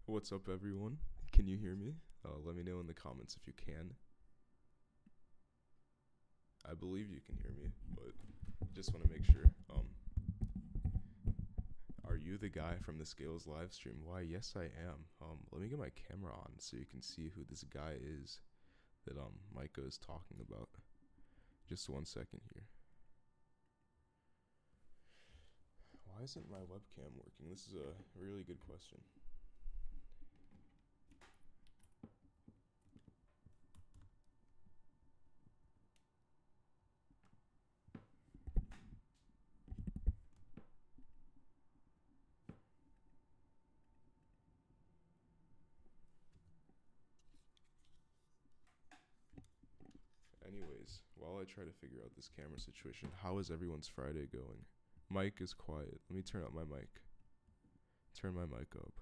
What's up, everyone? Can you hear me? Let me know in the comments if you can. I believe you can hear me, but just want to make sure. Are you the guy from the Scales live stream? Why, yes, I am. Let me get my camera on so you can see who this guy is that Micah is talking about. Just 1 second here. Why isn't my webcam working? This is a really good question. Anyways, while I try to figure out this camera situation, how is everyone's Friday going? Mic is quiet. Let me turn up my mic. Turn my mic up.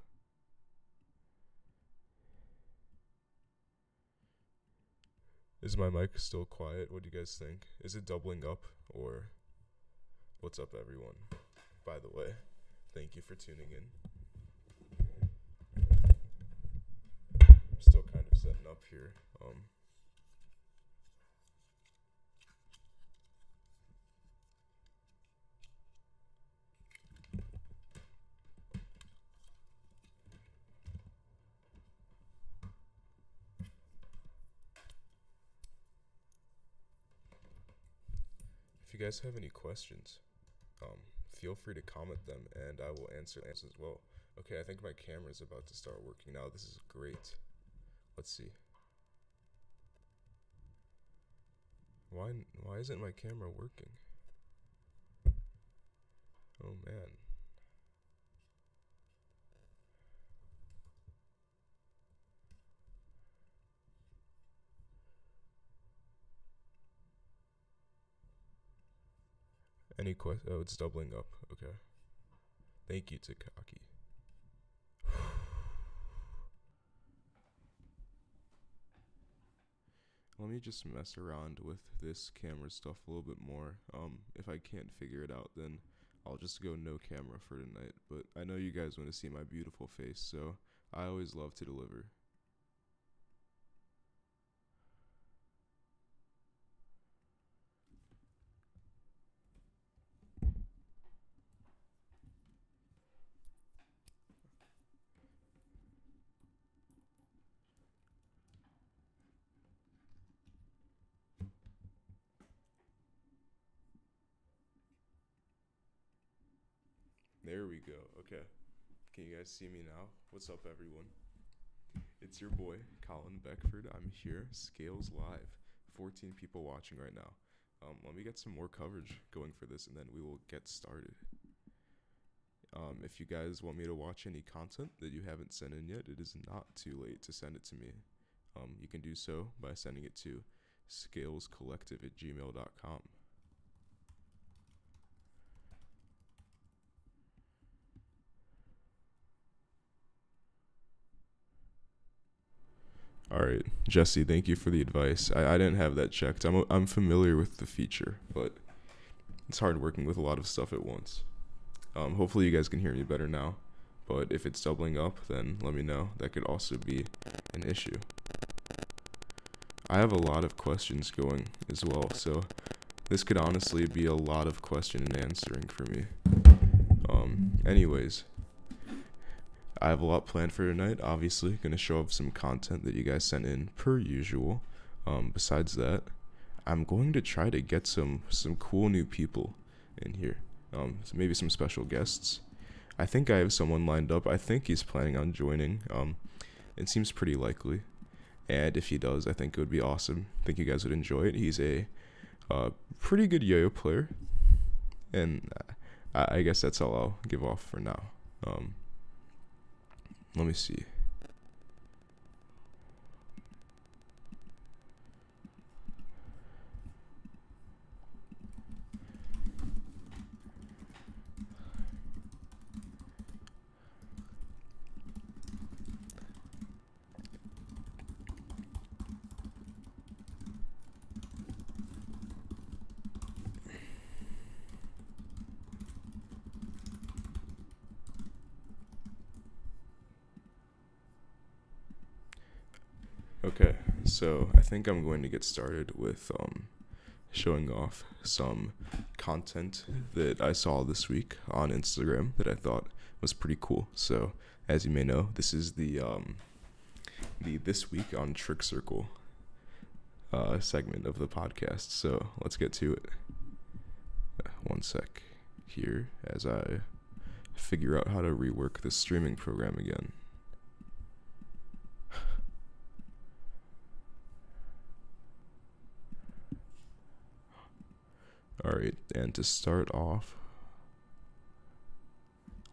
Is my mic still quiet? What do you guys think? Is it doubling up or what's up, everyone? By the way, thank you for tuning in. I'm still kind of setting up here. If you guys have any questions, feel free to comment them and I will answer as well. Okay, I think my camera is about to start working now. This is great. Let's see. Why isn't my camera working? Oh man. Any question? Oh, it's doubling up. Okay. Thank you, Takaki. Let me just mess around with this camera stuff a little bit more. If I can't figure it out, then I'll just go no camera for tonight. But I know you guys want to see my beautiful face, so I always love to deliver. There we go. Okay. Can you guys see me now? What's up, everyone? It's your boy, Colin Beckford. I'm here, Scales Live. 14 people watching right now. Let me get some more coverage going for this, and then we will get started. If you guys want me to watch any content that you haven't sent in yet, it is not too late to send it to me. You can do so by sending it to ScalesCollective@gmail.com. Alright, Jesse, thank you for the advice. I didn't have that checked. I'm familiar with the feature, but it's hard working with a lot of stuff at once. Hopefully you guys can hear me better now, but if it's doubling up, then let me know. That could also be an issue. I have a lot of questions going as well, so this could honestly be a lot of question and answering for me. Anyways, I have a lot planned for tonight. Obviously, gonna show up some content that you guys sent in per usual. Besides that, I'm going to try to get some cool new people in here. So maybe some special guests. I think I have someone lined up. I think he's planning on joining. It seems pretty likely. And if he does, I think it would be awesome. I think you guys would enjoy it. He's a pretty good yo-yo player. And I guess that's all I'll give off for now. Let me see. Okay, so I think I'm going to get started with showing off some content that I saw this week on Instagram that I thought was pretty cool. So, as you may know, this is the This Week on Trick Circle segment of the podcast. So let's get to it. One sec here as I figure out how to rework the streaming program again. Alright, and to start off,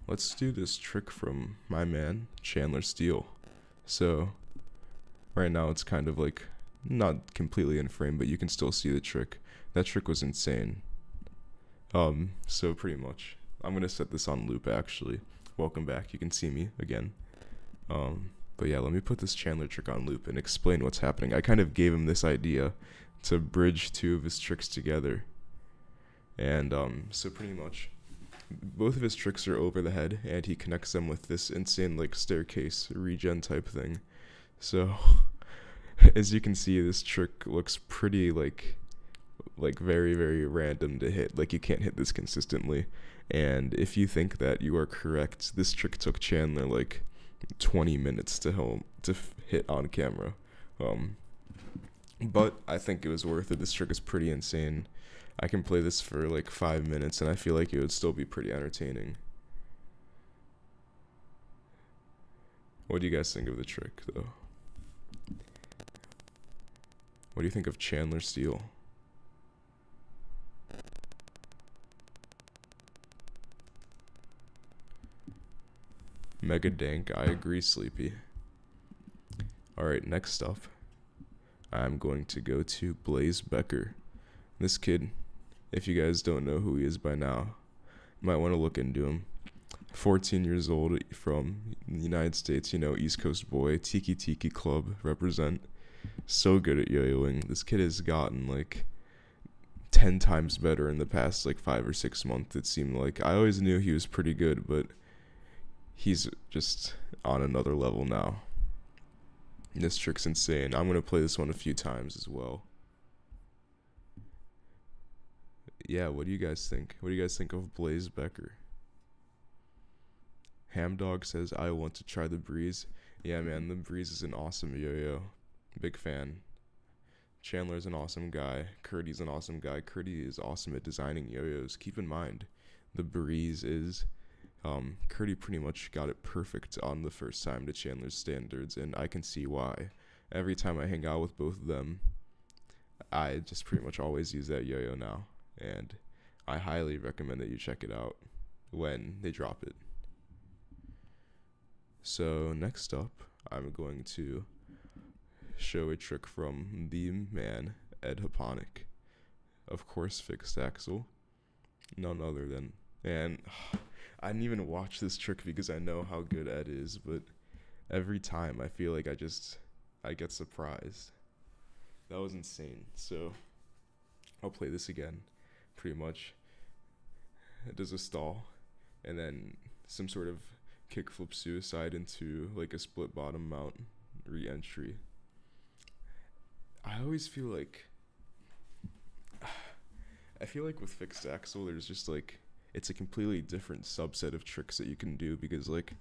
let's do this trick from my man, Chandler Steele. So, right now it's kind of like not completely in frame, but you can still see the trick. That trick was insane. So pretty much, I'm gonna set this on loop actually. Welcome back, you can see me again. But yeah, let me put this Chandler trick on loop and explain what's happening. I kind of gave him this idea to bridge two of his tricks together. And so pretty much, both of his tricks are over the head, and he connects them with this insane like staircase regen type thing. So, as you can see, this trick looks pretty like very, very random to hit. Like, you can't hit this consistently. And if you think that you are correct, this trick took Chandler like 20 minutes to hit on camera. But I think it was worth it. This trick is pretty insane. I can play this for like 5 minutes, and I feel like it would still be pretty entertaining. What do you guys think of the trick, though? What do you think of Chandler Steele? Mega dank, I agree, Sleepy. Alright, next up, I'm going to go to Blaze Becker. This kid, if you guys don't know who he is by now, you might want to look into him. 14 years old, from the United States, East Coast boy, Tiki Tiki Club, represent. So good at yo-yoing. This kid has gotten like 10 times better in the past like 5 or 6 months, it seemed like. I always knew he was pretty good, but he's just on another level now. This trick's insane. I'm going to play this one a few times as well. Yeah, what do you guys think? What do you guys think of Blaze Becker? Hamdog says, I want to try the Breeze. Yeah, man, the Breeze is an awesome yo-yo. Big fan. Chandler's an awesome guy. Curdy's an awesome guy. Curdy is awesome at designing yo-yos. Keep in mind, the Breeze is... Curdy pretty much got it perfect on the first time to Chandler's standards, and I can see why. Every time I hang out with both of them, I just pretty much always use that yo-yo now. And I highly recommend that you check it out when they drop it. So next up, I'm going to show a trick from the man, Ed Haponic. Of course, Fixed Axle. None other than... And I didn't even watch this trick because I know how good Ed is, but every time I feel like I get surprised. That was insane. So I'll play this again. Pretty much, it does a stall, and then some sort of kickflip suicide into like a split bottom mount re-entry. I always feel like with Fixed Axle, there's just like, it's a completely different subset of tricks that you can do, because like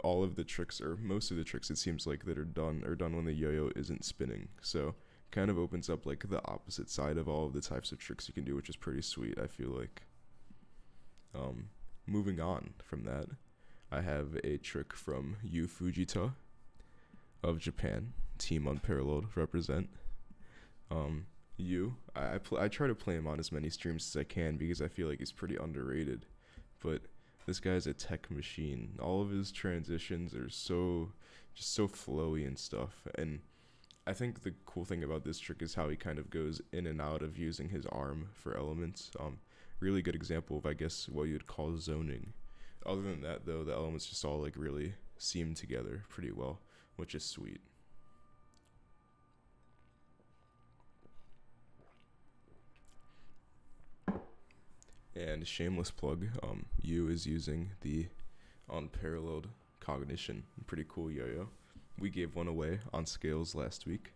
all of the tricks, or most of the tricks it seems like that are done when the yo-yo isn't spinning. So kind of opens up like the opposite side of all of the types of tricks you can do, which is pretty sweet, I feel like. Moving on from that, I have a trick from Yu Fujita of Japan, Team Unparalleled represent. I try to play him on as many streams as I can because I feel like he's pretty underrated, but this guy's a tech machine. All of his transitions are so flowy and stuff, and I think the cool thing about this trick is how he kind of goes in and out of using his arm for elements. Really good example of, I guess, what you'd call zoning. Other than that, though, the elements just all like really seam together pretty well, which is sweet. And shameless plug, Yu is using the Unparalleled Cognition. Pretty cool yo-yo. We gave one away on Scales last week,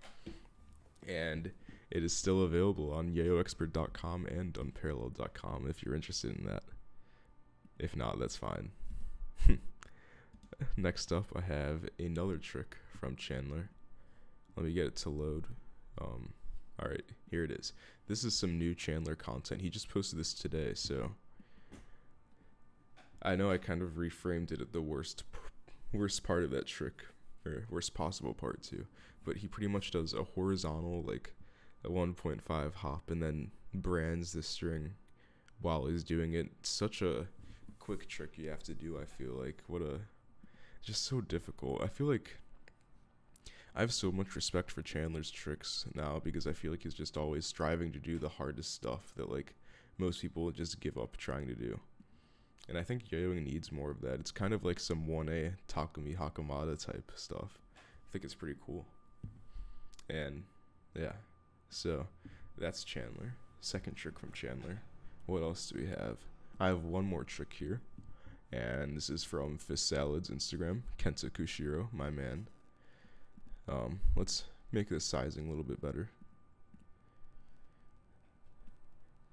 and it is still available on yayoexpert.com and unparalleled.com if you're interested in that. If not, that's fine. Next up, I have another trick from Chandler. Let me get it to load. Alright, here it is. This is some new Chandler content. He just posted this today, so I know I kind of reframed it at the worst part of that trick, or worst possible part too. But he pretty much does a horizontal, like a 1.5 hop, and then brands the string while he's doing it. Such a quick trick you have to do, I feel like. Just so difficult. I feel like I have so much respect for Chandler's tricks now, because I feel like he's just always striving to do the hardest stuff that like most people just give up trying to do. And I think yoyoing needs more of that. It's kind of like some 1A Takumi Hakamada type stuff. I think it's pretty cool. And yeah, so that's Chandler. Second trick from Chandler. What else do we have? I have one more trick here, and this is from Fist Salad's Instagram, Kenta Kushiro, my man. Let's make the sizing a little bit better.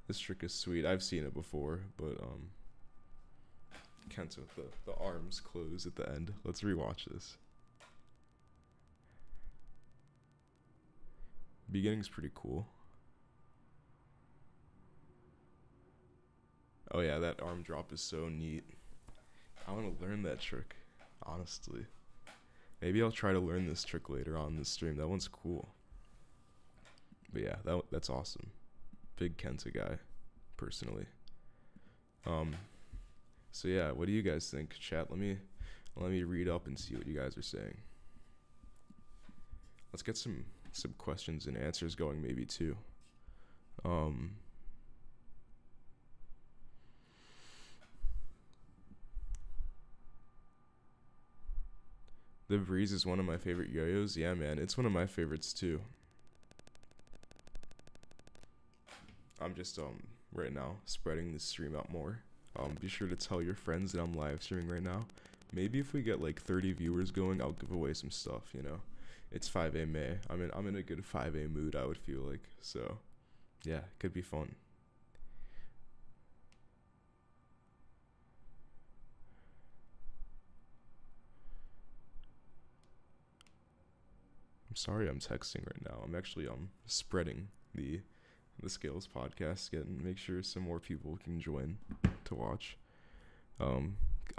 This trick is sweet. I've seen it before, but Kenta with the arms close at the end. Let's rewatch this. Beginning's pretty cool. Oh yeah, that arm drop is so neat. I want to learn that trick, honestly. Maybe I'll try to learn this trick later on in the stream. That one's cool. But yeah, that's awesome. Big Kenta guy, personally. So yeah, what do you guys think, chat? Let me read up and see what you guys are saying. Let's get some questions and answers going, maybe too. The Breeze is one of my favorite yo-yos. Yeah, man, it's one of my favorites too. I'm just right now spreading the stream out more. Be sure to tell your friends that I'm live streaming right now. Maybe if we get like 30 viewers going, I'll give away some stuff, you know. It's 5A May. I'm in a good 5A mood, I would feel like. So, yeah, it could be fun. I'm sorry I'm texting right now. I'm actually spreading the Scales podcast, make sure some more people can join to watch.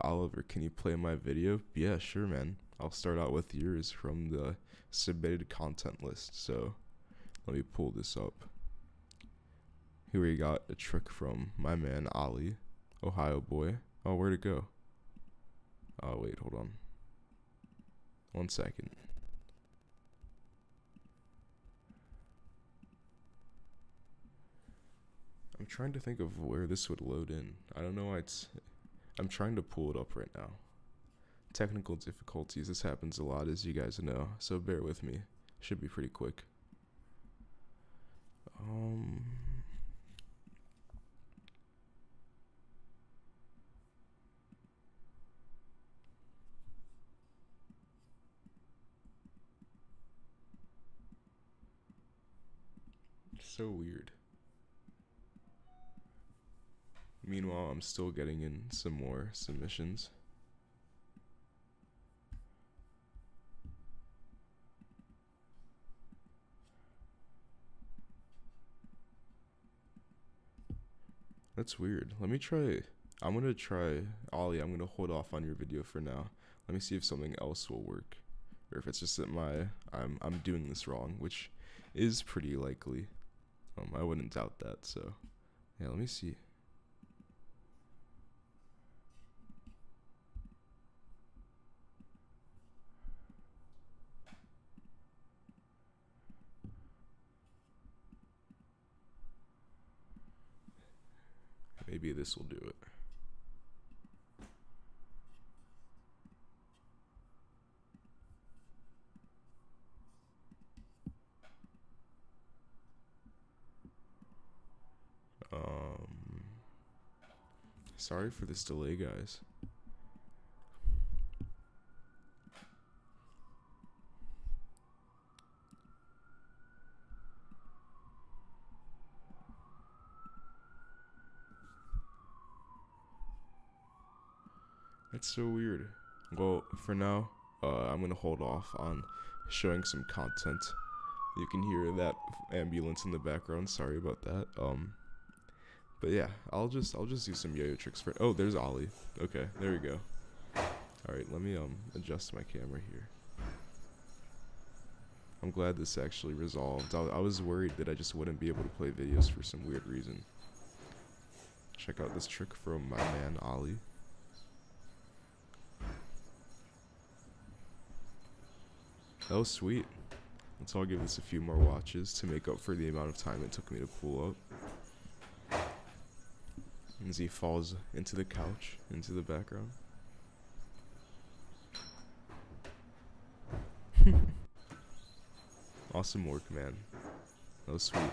Oliver, can you play my video? Yeah, sure, man. I'll start out with yours from the submitted content list. So let me pull this up. Here we got a trick from my man Ali, Ohio boy. Oh, where'd it go? Oh, wait, hold on. 1 second. I'm trying to think of where this would load in. I don't know why I'm trying to pull it up right now. Technical difficulties. This happens a lot, as you guys know, so bear with me. Should be pretty quick. So weird. Meanwhile, I'm still getting in some more submissions. That's weird. Let me try. I'm gonna try. Ollie, I'm gonna hold off on your video for now. Let me see if something else will work, or if it's just that I'm doing this wrong, which is pretty likely. I wouldn't doubt that. So, yeah, let me see. Maybe this will do it. Sorry for this delay, guys. That's so weird. Well, for now, I'm gonna hold off on showing some content. You can hear that ambulance in the background. Sorry about that. But yeah, I'll just do some yo-yo tricks for. Oh, there's Ollie. Okay, there we go. All right, let me adjust my camera here. I'm glad this actually resolved. I was worried that I just wouldn't be able to play videos for some weird reason. Check out this trick from my man Ollie. That was sweet. Let's all give this a few more watches to make up for the amount of time it took me to pull up. As he falls into the couch, into the background. Awesome work, man. That was sweet.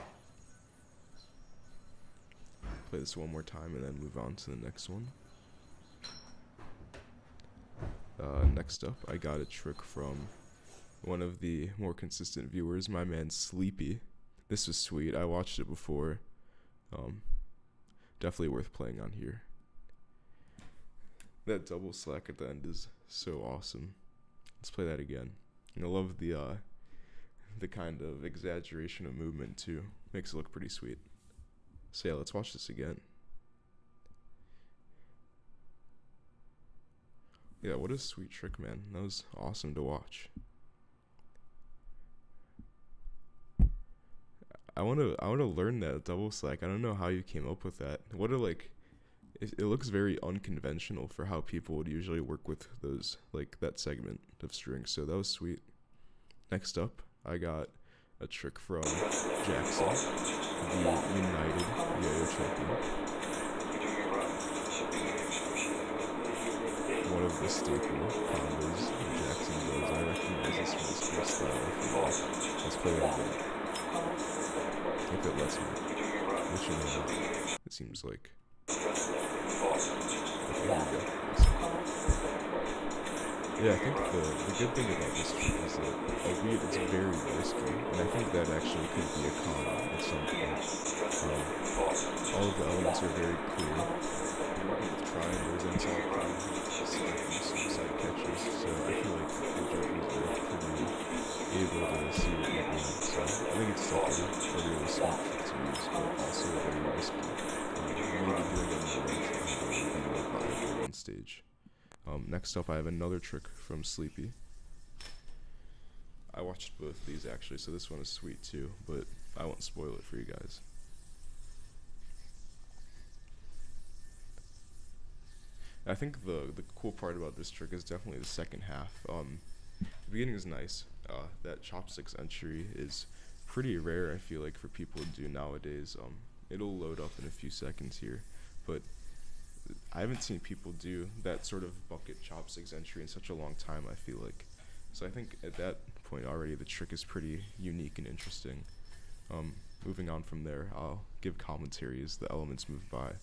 Play this one more time and then move on to the next one. Next up, I got a trick from one of the more consistent viewers, my man Sleepy. This was sweet. I watched it before. Definitely worth playing on here. That double slack at the end is so awesome. Let's play that again. And I love the kind of exaggeration of movement too. Makes it look pretty sweet. So yeah, let's watch this again. Yeah, what a sweet trick, man. That was awesome to watch. I wanna learn that double slack. I don't know how you came up with that. What a it looks very unconventional for how people would usually work with those, like, that segment of strings. So that was sweet. Next up, I got a trick from Jackson, the United Yo-Yo champion. One of the staple combos Jackson does. I recognize this from his freestyle. Let's play it again. If it lets me. Which it will. It seems like. Okay, here we go. Yeah, I think the good thing about this trick is that it's very risky, and I think that actually could be a con at some point. All of the elements are very clear. You're working with triangles and it's all pretty some side catches, so I feel like the judges are pretty able to see what you're doing. So I think it's definitely a really smart trick to use, but also very risky. Maybe doing it in the right triangle would be more viable on stage. Next up, I have another trick from Sleepy. I watched both of these actually, so this one is sweet too, but I won't spoil it for you guys. I think the cool part about this trick is definitely the second half. The beginning is nice. That chopsticks entry is pretty rare, I feel like, for people to do nowadays. It'll load up in a few seconds here, but I haven't seen people do that sort of bucket chopsticks entry in such a long time, I feel like. So I think at that point already the trick is pretty unique and interesting. Moving on from there, I'll give commentary as the elements move by,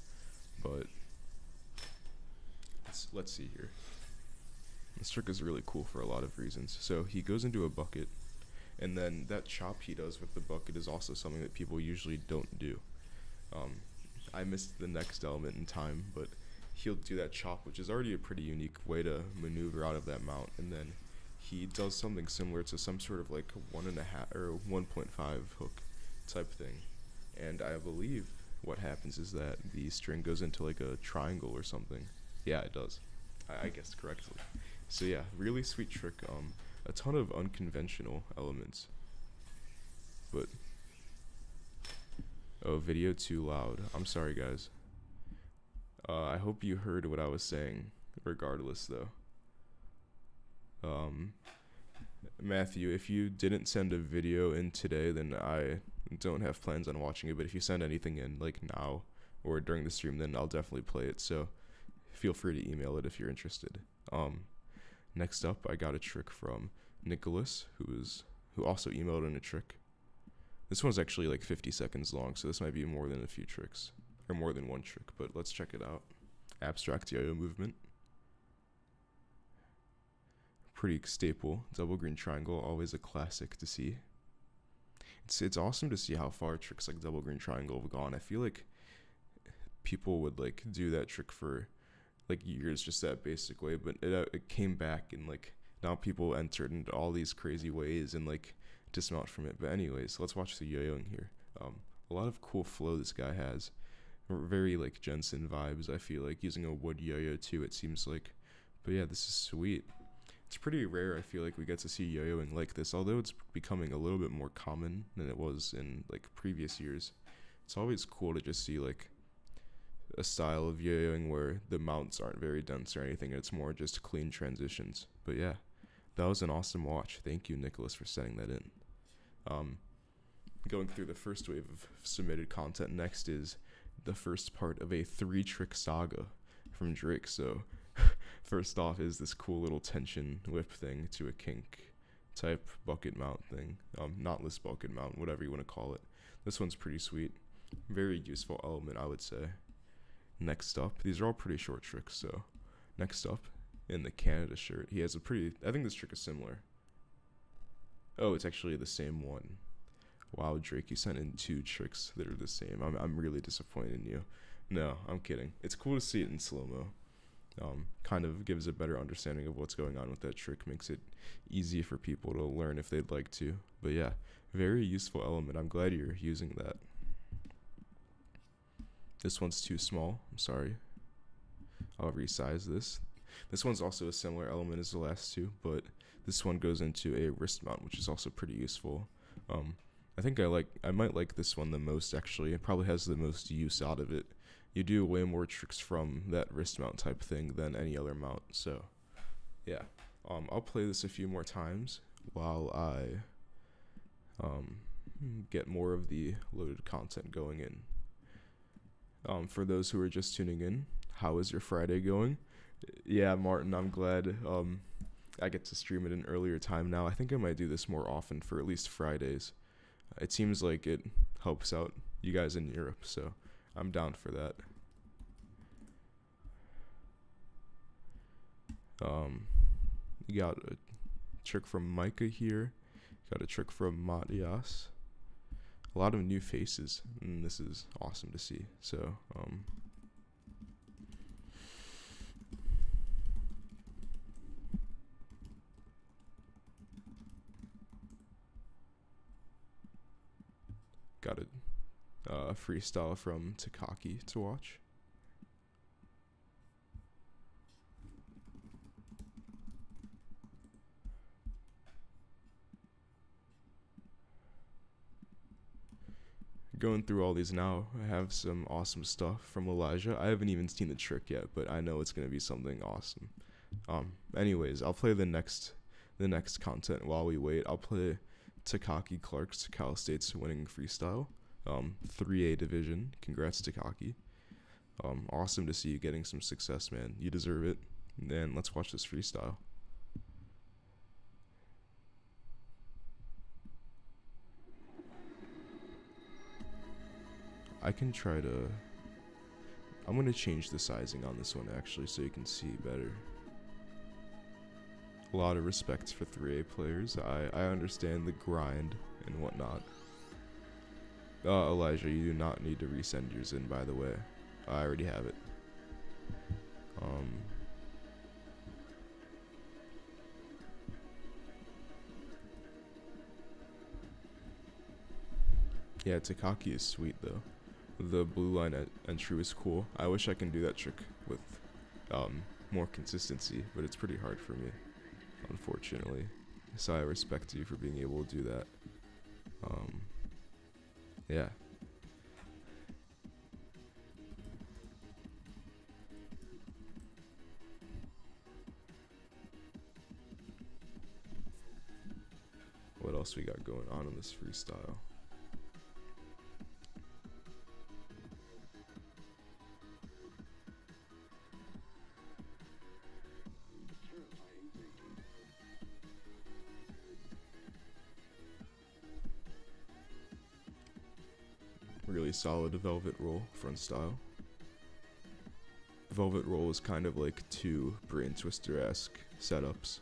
but let's see here. This trick is really cool for a lot of reasons. So he goes into a bucket, and then that chop he does with the bucket is also something that people usually don't do. I missed the next element in time, but he'll do that chop, which is already a pretty unique way to maneuver out of that mount, and then he does something similar to some sort of like 1.5 or 1.5 hook type thing. And I believe what happens is that the string goes into like a triangle or something. Yeah, it does. I guessed correctly. So yeah, really sweet trick. A ton of unconventional elements. But oh, video too loud. I'm sorry, guys. I hope you heard what I was saying, regardless, though. Matthew, if you didn't send a video in today, then I don't have plans on watching it, but if you send anything in, like, now or during the stream, then I'll definitely play it, so feel free to email it if you're interested. Next up, I got a trick from Nicholas, who also emailed in a trick. This one's actually like 50 seconds long, so this might be more than a few tricks, or more than one trick, but let's check it out. Abstract yo-yo movement. Pretty staple. Double green triangle, always a classic to see. It's awesome to see how far tricks like double green triangle have gone. I feel like people would like do that trick for like years just that basic way, but it came back, and like now people entered into all these crazy ways and like dismount from it. But anyways, let's watch the yo-yoing here. A lot of cool flow this guy has. Very like Jensen vibes, I feel like, using a wood yo-yo too, it seems like. But yeah, this is sweet. It's pretty rare, I feel like, we get to see yo-yoing like this, although it's becoming a little bit more common than it was in like previous years. It's always cool to just see like a style of yo-yoing where the mounts aren't very dense or anything, it's more just clean transitions. But yeah, that was an awesome watch. Thank you, Nicholas, for sending that in. Going through the first wave of submitted content, next is the first part of a 3-trick saga from Drake. So first off is this cool little tension whip thing to a kink type bucket mount thing, knotless bucket mount, whatever you want to call it. This one's pretty sweet, very useful element, I would say. Next up, these are all pretty short tricks. So next up, in the Canada shirt, he has a pretty, I think this trick is similar. Oh, it's actually the same one. Wow, Drake, you sent in 2 tricks that are the same. I'm really disappointed in you. No, I'm kidding. It's cool to see it in slow-mo. Kind of gives a better understanding of what's going on with that trick, makes it easy for people to learn if they'd like to. But yeah, very useful element. I'm glad you're using that. This one's too small. I'm sorry. I'll resize this. This one's also a similar element as the last 2, but this one goes into a wrist mount, which is also pretty useful. I think I might like this one the most, actually. It probably has the most use out of it. You do way more tricks from that wrist mount type thing than any other mount. So yeah, I'll play this a few more times while I get more of the loaded content going in. For those who are just tuning in, how is your Friday going? Yeah, Martin, I'm glad I get to stream it in earlier time now. I think I might do this more often for at least Fridays. It seems like it helps out you guys in Europe, so I'm down for that. You got a trick from Micah here. Got a trick from Matias. A lot of new faces, and this is awesome to see. So, got a freestyle from Takaki to watch. Going through all these now, I have some awesome stuff from Elijah. I haven't even seen the trick yet, but I know it's going to be something awesome. Anyways, I'll play the next content while we wait. I'll play Takaki Clark's Cal State's winning freestyle, 3A division. Congrats, Takaki. Awesome to see you getting some success, man. You deserve it. And let's watch this freestyle. I can try to... I'm going to change the sizing on this one, actually, so you can see better. A lot of respect for 3A players. I understand the grind and whatnot. Elijah, you do not need to resend yours in, by the way. I already have it. Yeah, Takaki is sweet, though. The blue line entry was cool. I wish I can do that trick with more consistency, but it's pretty hard for me, unfortunately. So I respect you for being able to do that. Yeah. What else we got going on in this freestyle? Really solid velvet roll front style. Velvet roll is kind of like 2 brain twister-esque setups.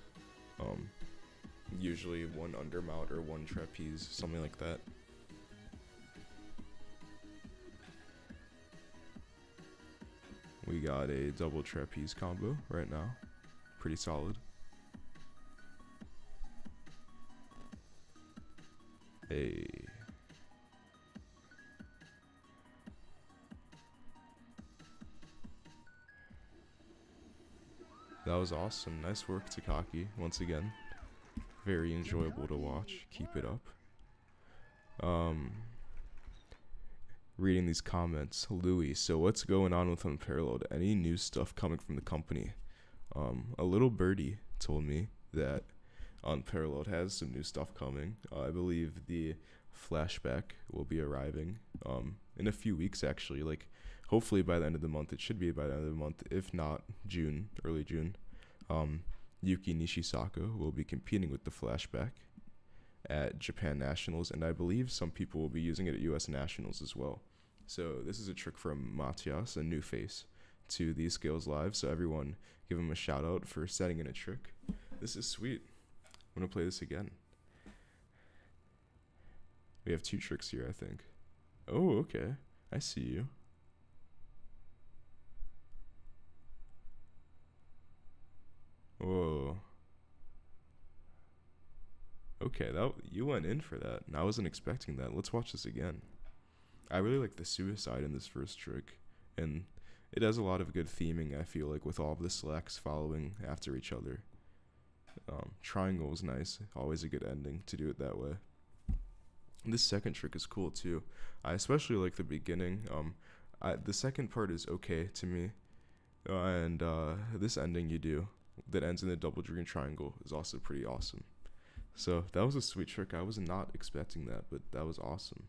Usually 1 undermount or 1 trapeze, something like that. We got a double trapeze combo right now. Pretty solid. Hey. That was awesome. Nice work, Takaki, once again. Very enjoyable to watch. Keep it up. Reading these comments. Louis, so what's going on with Unparalleled? Any new stuff coming from the company? A little birdie told me that Unparalleled has some new stuff coming. I believe the flashback will be arriving in a few weeks, actually. Like, hopefully by the end of the month. It should be by the end of the month, if not June, early June. Yuki Nishisaka will be competing with the flashback at Japan Nationals, and I believe some people will be using it at US Nationals as well. So this is a trick from Matias, a new face to the Scales Live, so everyone give him a shout out for setting in a trick. This is sweet. I'm gonna play this again. We have 2 tricks here, I think. Oh, okay. I see you. Whoa. Okay, you went in for that, and I wasn't expecting that. Let's watch this again. I really like the suicide in this first trick, and it has a lot of good theming, I feel like, with all of the selects following after each other. Triangle is nice, always a good ending to do it that way. This second trick is cool too. I especially like the beginning. The second part is okay to me, and this ending you do that ends in the double green triangle is also pretty awesome. So that was a sweet trick. I was not expecting that, but that was awesome.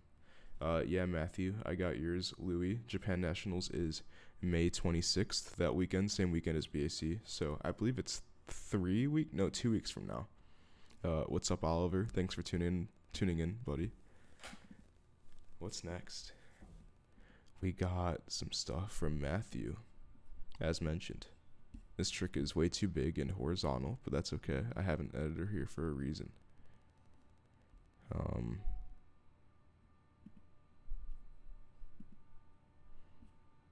Yeah, Matthew, I got yours. Louis, Japan Nationals is May 26th, that weekend, same weekend as BAC. So I believe it's 2 weeks from now. What's up, Oliver? Thanks for tuning in, buddy. What's next? We got some stuff from Matthew, as mentioned. This trick is way too big and horizontal, but that's okay. I have an editor here for a reason.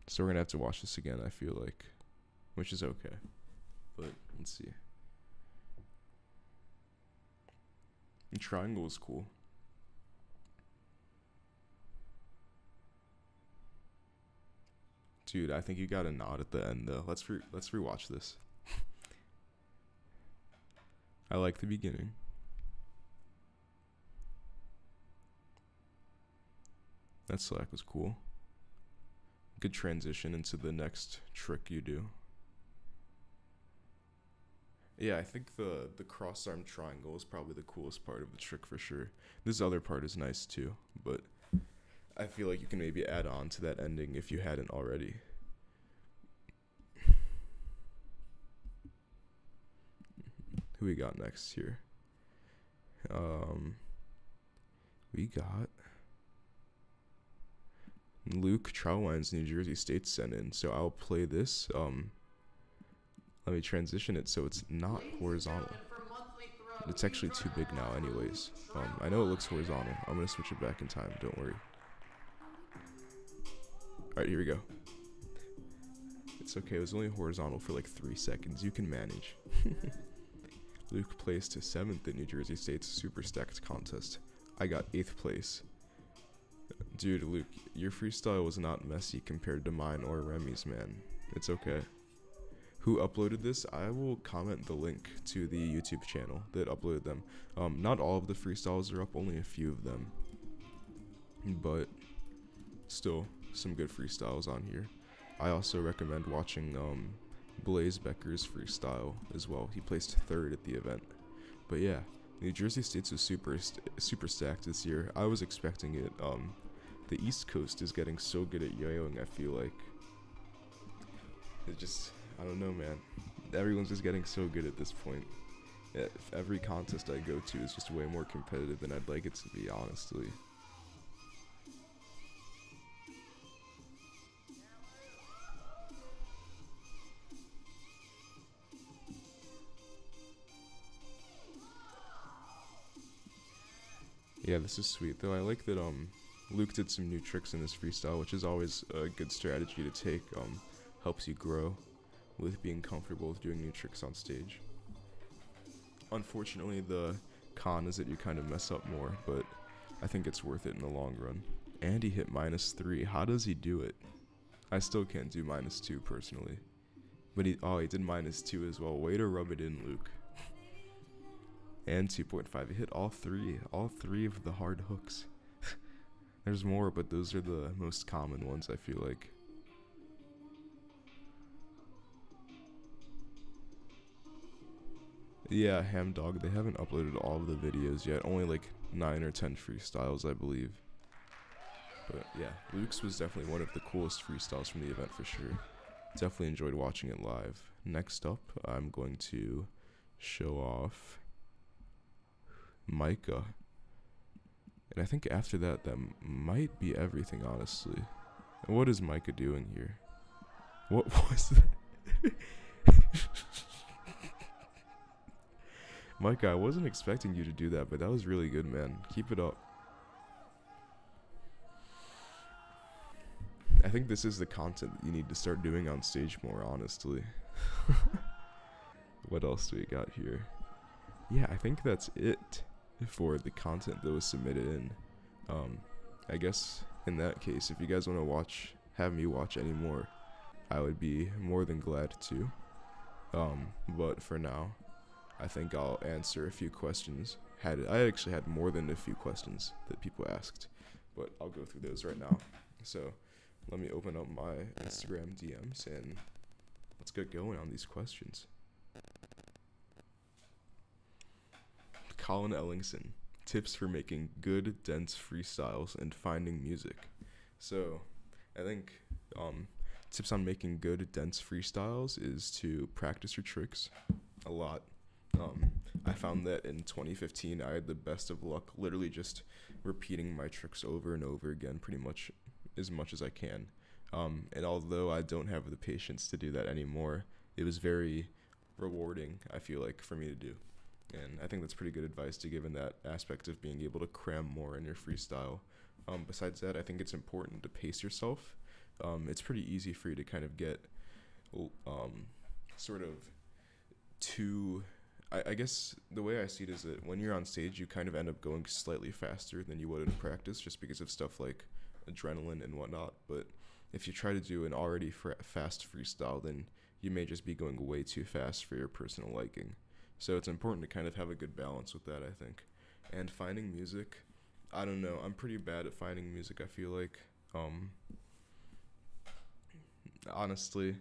So we're gonna have to watch this again, I feel like, which is okay. But let's see. The triangle is cool. Dude, I think you got a nod at the end though. Let's rewatch this. I like the beginning. That select was cool. Good transition into the next trick you do. Yeah, I think the cross-arm triangle is probably the coolest part of the trick for sure. This other part is nice too, but I feel like you can maybe add on to that ending if you hadn't already. Who we got next here? We got Luke Troutwine's New Jersey State sent in, so I'll play this. Let me transition it so it's not horizontal. It's actually too big now anyways. I know it looks horizontal. I'm gonna switch it back in time, don't worry. Alright, here we go. It's okay, it was only horizontal for like 3 seconds. You can manage. Luke placed 7th in New Jersey State's Super Stacked contest. I got 8th place. Dude, Luke, your freestyle was not messy compared to mine or Remy's, man. It's okay. Who uploaded this? I will comment the link to the YouTube channel that uploaded them. Not all of the freestyles are up, only a few of them. But still, some good freestyles on here. I also recommend watching Blaze Becker's freestyle as well. He placed 3rd at the event. But yeah, New Jersey State's was super stacked this year. I was expecting it. The East Coast is getting so good at yo-yoing, I feel like. It just, I don't know, man. Everyone's just getting so good at this point. Every contest I go to is just way more competitive than I'd like it to be, honestly. Yeah, this is sweet, though. I like that Luke did some new tricks in this freestyle, which is always a good strategy to take helps you grow with being comfortable with doing new tricks on stage. Unfortunately, the con is that you kind of mess up more, but I think it's worth it in the long run. And he hit -3. How does he do it? I still can't do -2 personally. But he did -2 as well. Way to rub it in, Luke. And 2.5. He hit all three of the hard hooks. There's more, but those are the most common ones, I feel like. Yeah, Ham Dog, they haven't uploaded all of the videos yet. Only like 9 or 10 freestyles, I believe. But yeah, Luke's was definitely one of the coolest freestyles from the event for sure. Definitely enjoyed watching it live. Next up, I'm going to show off Micah. And I think after that, that might be everything, honestly. And what is Micah doing here? What was that? Micah, I wasn't expecting you to do that, but that was really good, man. Keep it up. I think this is the content that you need to start doing on stage more, honestly. What else do we got here? Yeah, I think that's it for the content that was submitted in. I guess in that case, if you guys want to have me watch any more, I would be more than glad to. But for now, I think I'll answer a few questions. I actually had more than a few questions that people asked, but I'll go through those right now. So let me open up my Instagram DMs and let's get going on these questions. Colin Ellingson, tips for making good, dense freestyles and finding music. So I think tips on making good, dense freestyles is to practice your tricks a lot. I found that in 2015, I had the best of luck, literally just repeating my tricks over and over again, pretty much as I can. And although I don't have the patience to do that anymore, it was very rewarding, I feel like, for me to do. And I think that's pretty good advice to give in that aspect of being able to cram more in your freestyle. Besides that, I think it's important to pace yourself. It's pretty easy for you to kind of get sort of too... I guess the way I see it is that when you're on stage, you kind of end up going slightly faster than you would in practice just because of stuff like adrenaline and whatnot. But if you try to do an already fast freestyle, then you may just be going way too fast for your personal liking. So it's important to kind of have a good balance with that, I think. And finding music, I don't know. I'm pretty bad at finding music, I feel like. Honestly,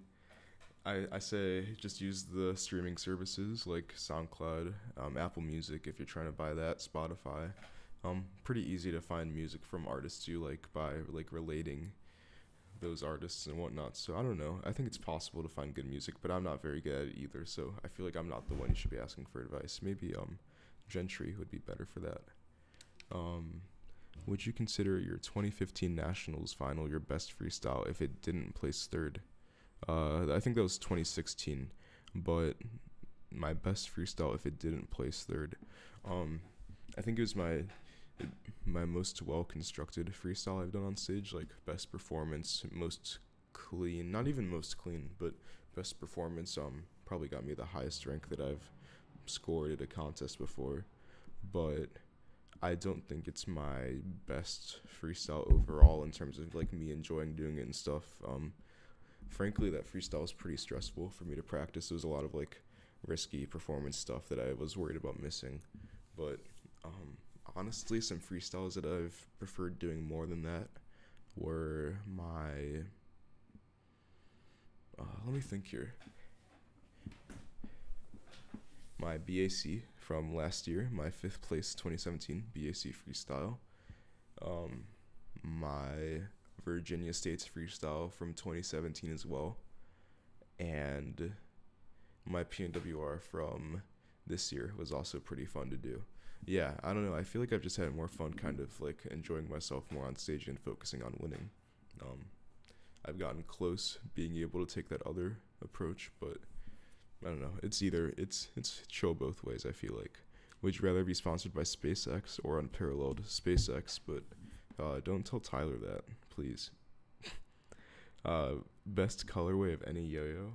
I say just use the streaming services like SoundCloud, Apple Music if you're trying to buy that, Spotify. Pretty easy to find music from artists you like by like relating those artists and whatnot. So I don't know. I think it's possible to find good music, but I'm not very good at it either. So I feel like I'm not the one you should be asking for advice. Maybe Gentry would be better for that. Would you consider your 2015 Nationals final your best freestyle if it didn't place third? I think that was 2016, but my best freestyle if it didn't place third. I think it was my most well-constructed freestyle I've done on stage, like best performance, most clean, not even most clean, but best performance, probably got me the highest rank that I've scored at a contest before, but I don't think it's my best freestyle overall in terms of like me enjoying doing it and stuff. Frankly, that freestyle was pretty stressful for me to practice. There was a lot of like risky performance stuff that I was worried about missing, but honestly, some freestyles that I've preferred doing more than that were my let me think here. My BAC from last year, my 5th place 2017 BAC freestyle. My Virginia State's freestyle from 2017 as well. And my PNWR from this year was also pretty fun to do. Yeah, I don't know. I feel like I've just had more fun kind of like enjoying myself more on stage and focusing on winning. I've gotten close being able to take that other approach, but I don't know. It's chill both ways, I feel like. Would you rather be sponsored by SpaceX or Unparalleled? SpaceX, but don't tell Tyler that, please. Best colorway of any yo-yo?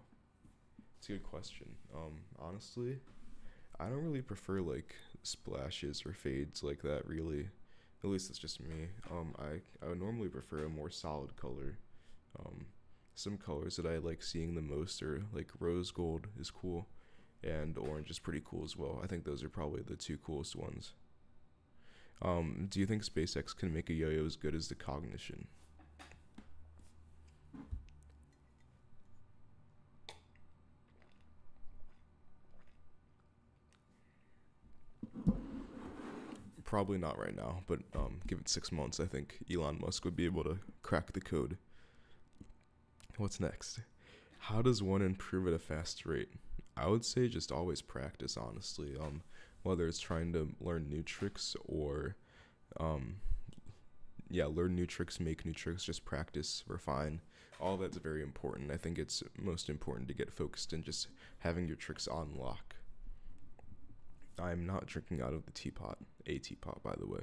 It's a good question. Honestly, I don't really prefer like splashes or fades like that. Really, at least it's just me. I would normally prefer a more solid color. Um, some colors that I like seeing the most are like rose gold is cool, and orange is pretty cool as well. I think those are probably the two coolest ones. Do you think SpaceX can make a yo-yo as good as the Cognition? Probably not right now, but give it 6 months. I think Elon Musk would be able to crack the code. What's next? How does one improve at a fast rate? I would say just always practice, honestly. Whether it's trying to learn new tricks or, um, yeah, learn new tricks, make new tricks, just practice, refine. All that's very important. I think it's most important to get focused and just having your tricks on lock. I'm not drinking out of the teapot. A teapot, by the way.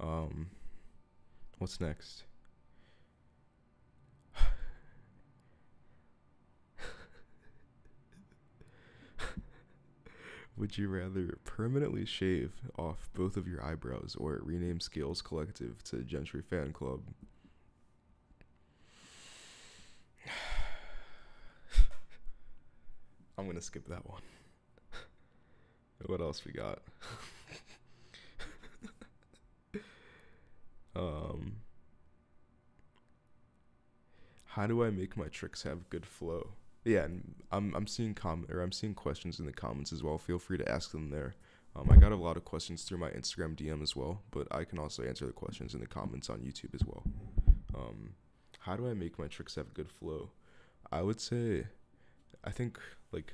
Um, what's next? Would you rather permanently shave off both of your eyebrows or rename Scales Collective to Gentry Fan Club? I'm gonna skip that one. What else we got? um, how do I make my tricks have good flow? Yeah, and I'm seeing I'm seeing questions in the comments as well. Feel free to ask them there. I got a lot of questions through my Instagram DM as well, but I can also answer the questions in the comments on YouTube as well. How do I make my tricks have good flow? I would say, I think like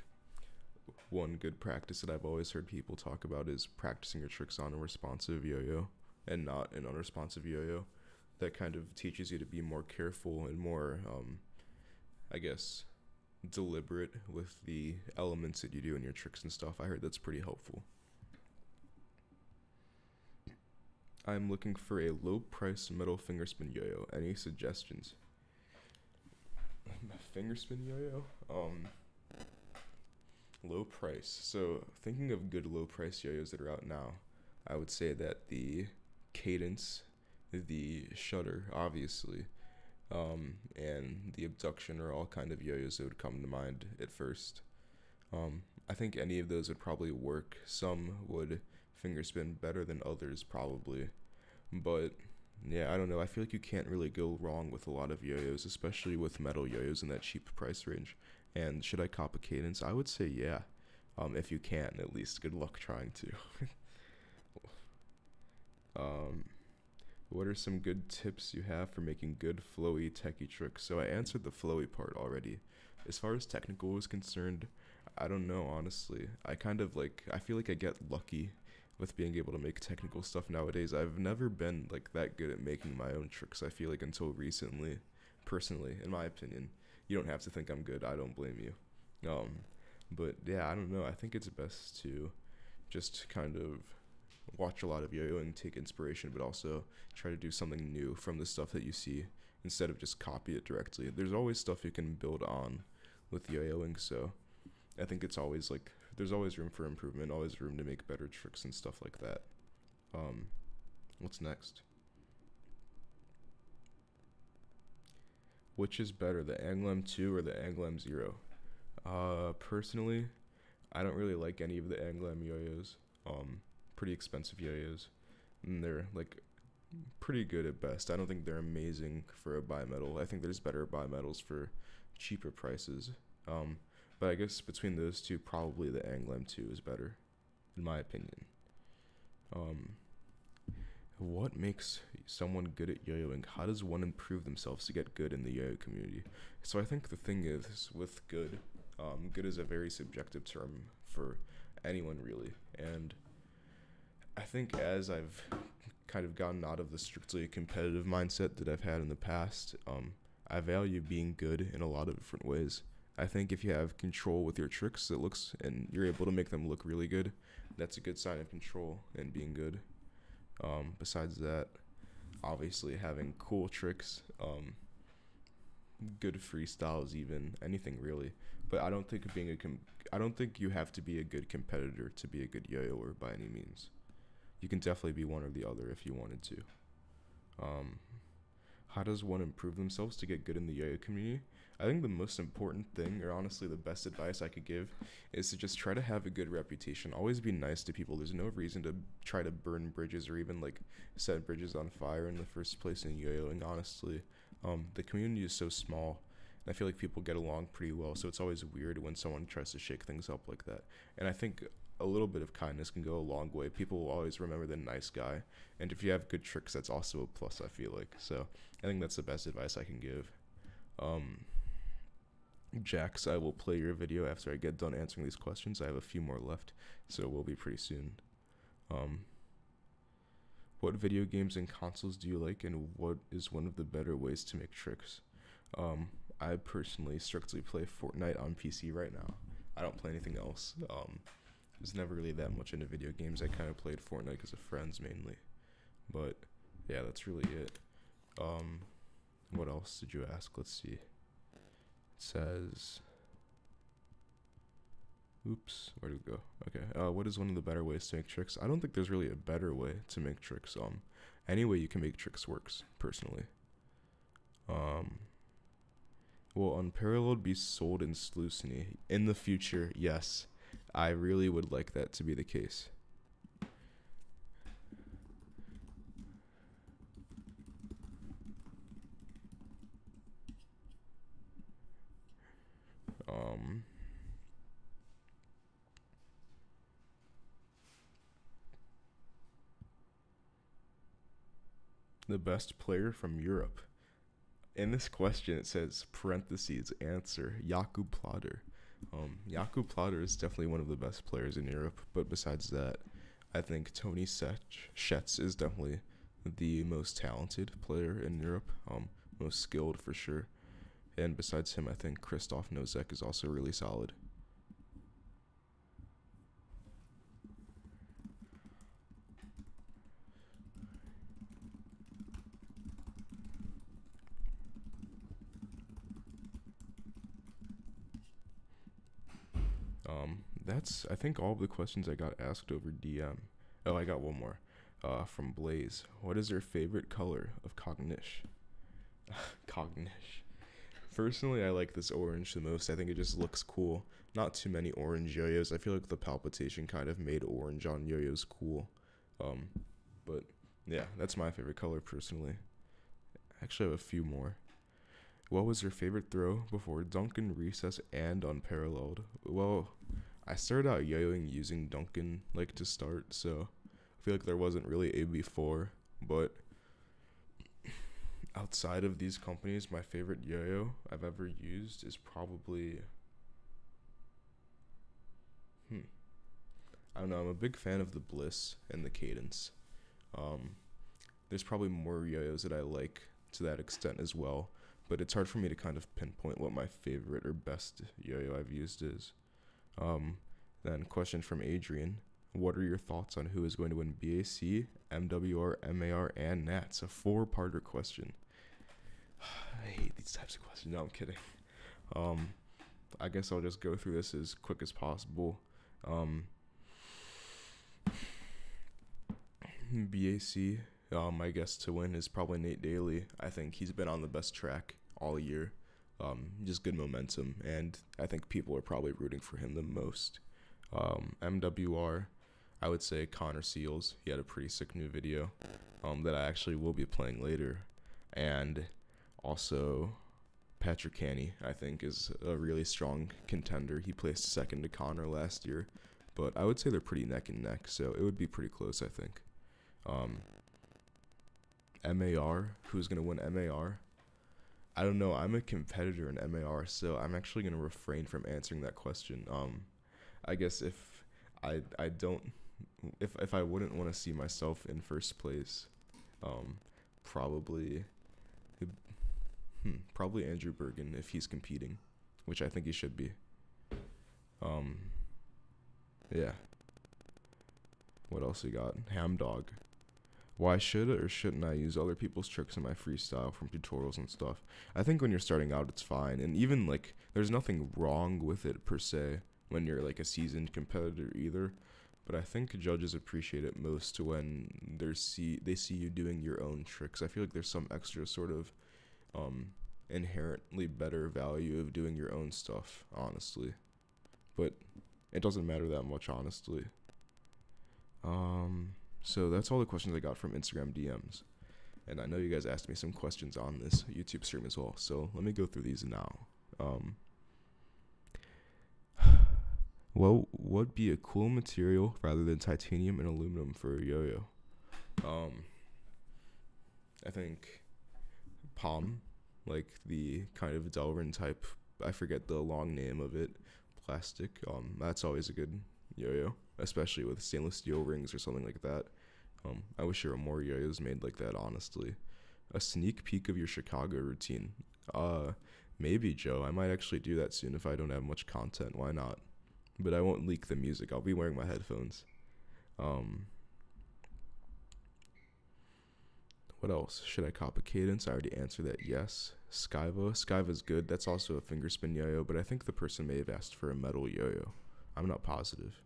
one good practice that I've always heard people talk about is practicing your tricks on a responsive yo-yo and not an unresponsive yo-yo. That kind of teaches you to be more careful and more, I guess, deliberate with the elements that you do in your tricks and stuff. I heard that's pretty helpful. I'm looking for a low price metal fingerspin yo-yo. Any suggestions? Fingerspin yo-yo? Low price. So thinking of good low price yo-yos that are out now, I would say that the Cadence, the Shutter, obviously, and the Abduction are all kind of yo-yos that would come to mind at first. I think any of those would probably work. Some would fingerspin better than others, probably. But yeah, I don't know. I feel like you can't really go wrong with a lot of yo-yos, especially with metal yo-yos in that cheap price range. And should I cop a Cadence? I would say yeah. If you can, at least. Good luck trying to. What are some good tips you have for making good flowy techie tricks? So I answered the flowy part already. As far as technical is concerned, I don't know, honestly. I feel like I get lucky with being able to make technical stuff nowadays. I've never been like that good at making my own tricks, I feel like, until recently, personally, in my opinion. You don't have to think I'm good, I don't blame you. But yeah, I don't know. I think it's best to just kind of watch a lot of yo-yoing, take inspiration, but also try to do something new from the stuff that you see instead of just copy it directly. There's always stuff you can build on with yo-yoing, so I think it's always like there's always room for improvement, always room to make better tricks and stuff like that. What's next? Which is better, the Anglem 2 or the Anglem 0? Personally, I don't really like any of the Anglem yo-yos. Pretty expensive yo-yos, and they're like pretty good at best. I don't think they're amazing for a bimetal. I think there's better bimetals for cheaper prices. But I guess between those two, probably the Anglem 2 is better, in my opinion. What makes someone good at yo-yoing? How does one improve themselves to get good in the yo-yo community? So I think the thing is with good, good is a very subjective term for anyone really, and I think as I've kind of gotten out of the strictly competitive mindset that I've had in the past, I value being good in a lot of different ways. I think if you have control with your tricks and you're able to make them look really good, that's a good sign of control and being good. Besides that, obviously having cool tricks, good freestyles, even anything really. But I don't think I don't think you have to be a good competitor to be a good yo-yoer by any means. You can definitely be one or the other if you wanted to. Um, how does one improve themselves to get good in the yo-yo community? I think the most important thing, or honestly the best advice I could give, is to just try to have a good reputation. Always be nice to people. There's no reason to try to burn bridges or even like set bridges on fire in the first place in yo-yoing, honestly. The community is so small, and I feel like people get along pretty well, so it's always weird when someone tries to shake things up like that. And I think a little bit of kindness can go a long way. People will always remember the nice guy, and if you have good tricks, that's also a plus, I feel like. So I think that's the best advice I can give. Jax, I will play your video after I get done answering these questions. I have a few more left, so we'll be pretty soon. What video games and consoles do you like, and what is one of the better ways to make tricks? I personally strictly play Fortnite on PC right now. I don't play anything else. I was never really that much into video games. I kind of played Fortnite because of friends mainly. But yeah, that's really it. What else did you ask? Let's see. It says, oops, where did it go? Okay, what is one of the better ways to make tricks? I don't think there's really a better way to make tricks. Any way you can make tricks works, personally. Will Unparalleled be sold in Sluiciny? In the future, yes. I really would like that to be the case. The best player from Europe. In this question, it says, parentheses, answer, Jakub Plotter. Jakub Plotter is definitely one of the best players in Europe, but besides that, I think Tony Schetz is definitely the most talented player in Europe, most skilled for sure. And besides him, I think Krzysztof Nozek is also really solid. That's, I think, all of the questions I got asked over DM. Oh, I got one more. From Blaze. What is your favorite color of Cognish? Cognish. Personally, I like this orange the most. I think it just looks cool. Not too many orange yo-yos. I feel like the palpitation kind of made orange on yo-yos cool. But yeah, that's my favorite color personally. Actually, I have a few more. What was your favorite throw before Duncan, Recess, and Unparalleled? Well, I started out yo-yoing using Duncan like to start, so I feel like there wasn't really a before, but outside of these companies, my favorite yo-yo I've ever used is probably, I don't know, I'm a big fan of the Bliss and the Cadence. There's probably more yo-yos that I like to that extent as well, but it's hard for me to kind of pinpoint what my favorite or best yo-yo I've used is. Then question from Adrian. What are your thoughts on who is going to win BAC, MWR, MAR, and NATS? A 4-parter question. I hate these types of questions. No, I'm kidding. I guess I'll just go through this as quick as possible. BAC, my guess to win is probably Nate Daly. I think he's been on the best track all year. Just good momentum, and I think people are probably rooting for him the most. MWR, I would say Connor Seals. He had a pretty sick new video that I actually will be playing later. And also Patrick Canny, I think, is a really strong contender. He placed second to Connor last year, but I would say they're pretty neck and neck, so it would be pretty close, I think. MAR, who's going to win MAR? I don't know. I'm a competitor in MAR, so I'm actually going to refrain from answering that question. I guess if I wouldn't want to see myself in first place, probably Andrew Bergen if he's competing, which I think he should be. Yeah. What else we got? Ham Dog. Why should or shouldn't I use other people's tricks in my freestyle from tutorials and stuff? I think when you're starting out, it's fine. And even, like, there's nothing wrong with it per se when you're, like, a seasoned competitor either. But I think judges appreciate it most when they see you doing your own tricks. I feel like there's some extra sort of inherently better value of doing your own stuff, honestly. But it doesn't matter that much, honestly. So that's all the questions I got from Instagram DMs. And I know you guys asked me some questions on this YouTube stream as well. So let me go through these now. What would be a cool material rather than titanium and aluminum for a yo-yo? I think palm, like the kind of Delrin type, I forget the long name of it, plastic. That's always a good yo-yo, especially with stainless steel rings or something like that. I wish there were more yo-yos made like that, honestly. A sneak peek of your Chicago routine. Maybe, Joe. I might actually do that soon if I don't have much content. Why not? But I won't leak the music. I'll be wearing my headphones. What else? Should I cop a cadence? I already answered that yes. Skyva's good. That's also a finger spin yo-yo, but I think the person may have asked for a metal yo-yo. I'm not positive.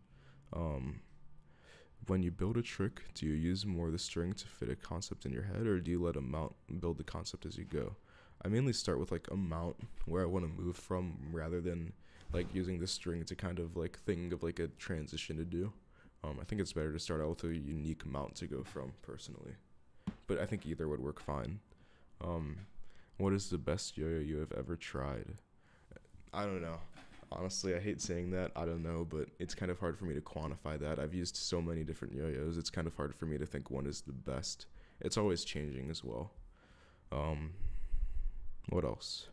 When you build a trick, do you use more of the string to fit a concept in your head, or do you let a mount build the concept as you go? I mainly start with like a mount where I want to move from, rather than like using the string to kind of like think of like a transition to do. I think it's better to start out with a unique mount to go from, personally. But I think either would work fine. What is the best yo-yo you have ever tried? I don't know. Honestly, I hate saying that. I don't know, but it's kind of hard for me to quantify that. I've used so many different yo-yos. It's kind of hard for me to think one is the best. It's always changing as well. What else?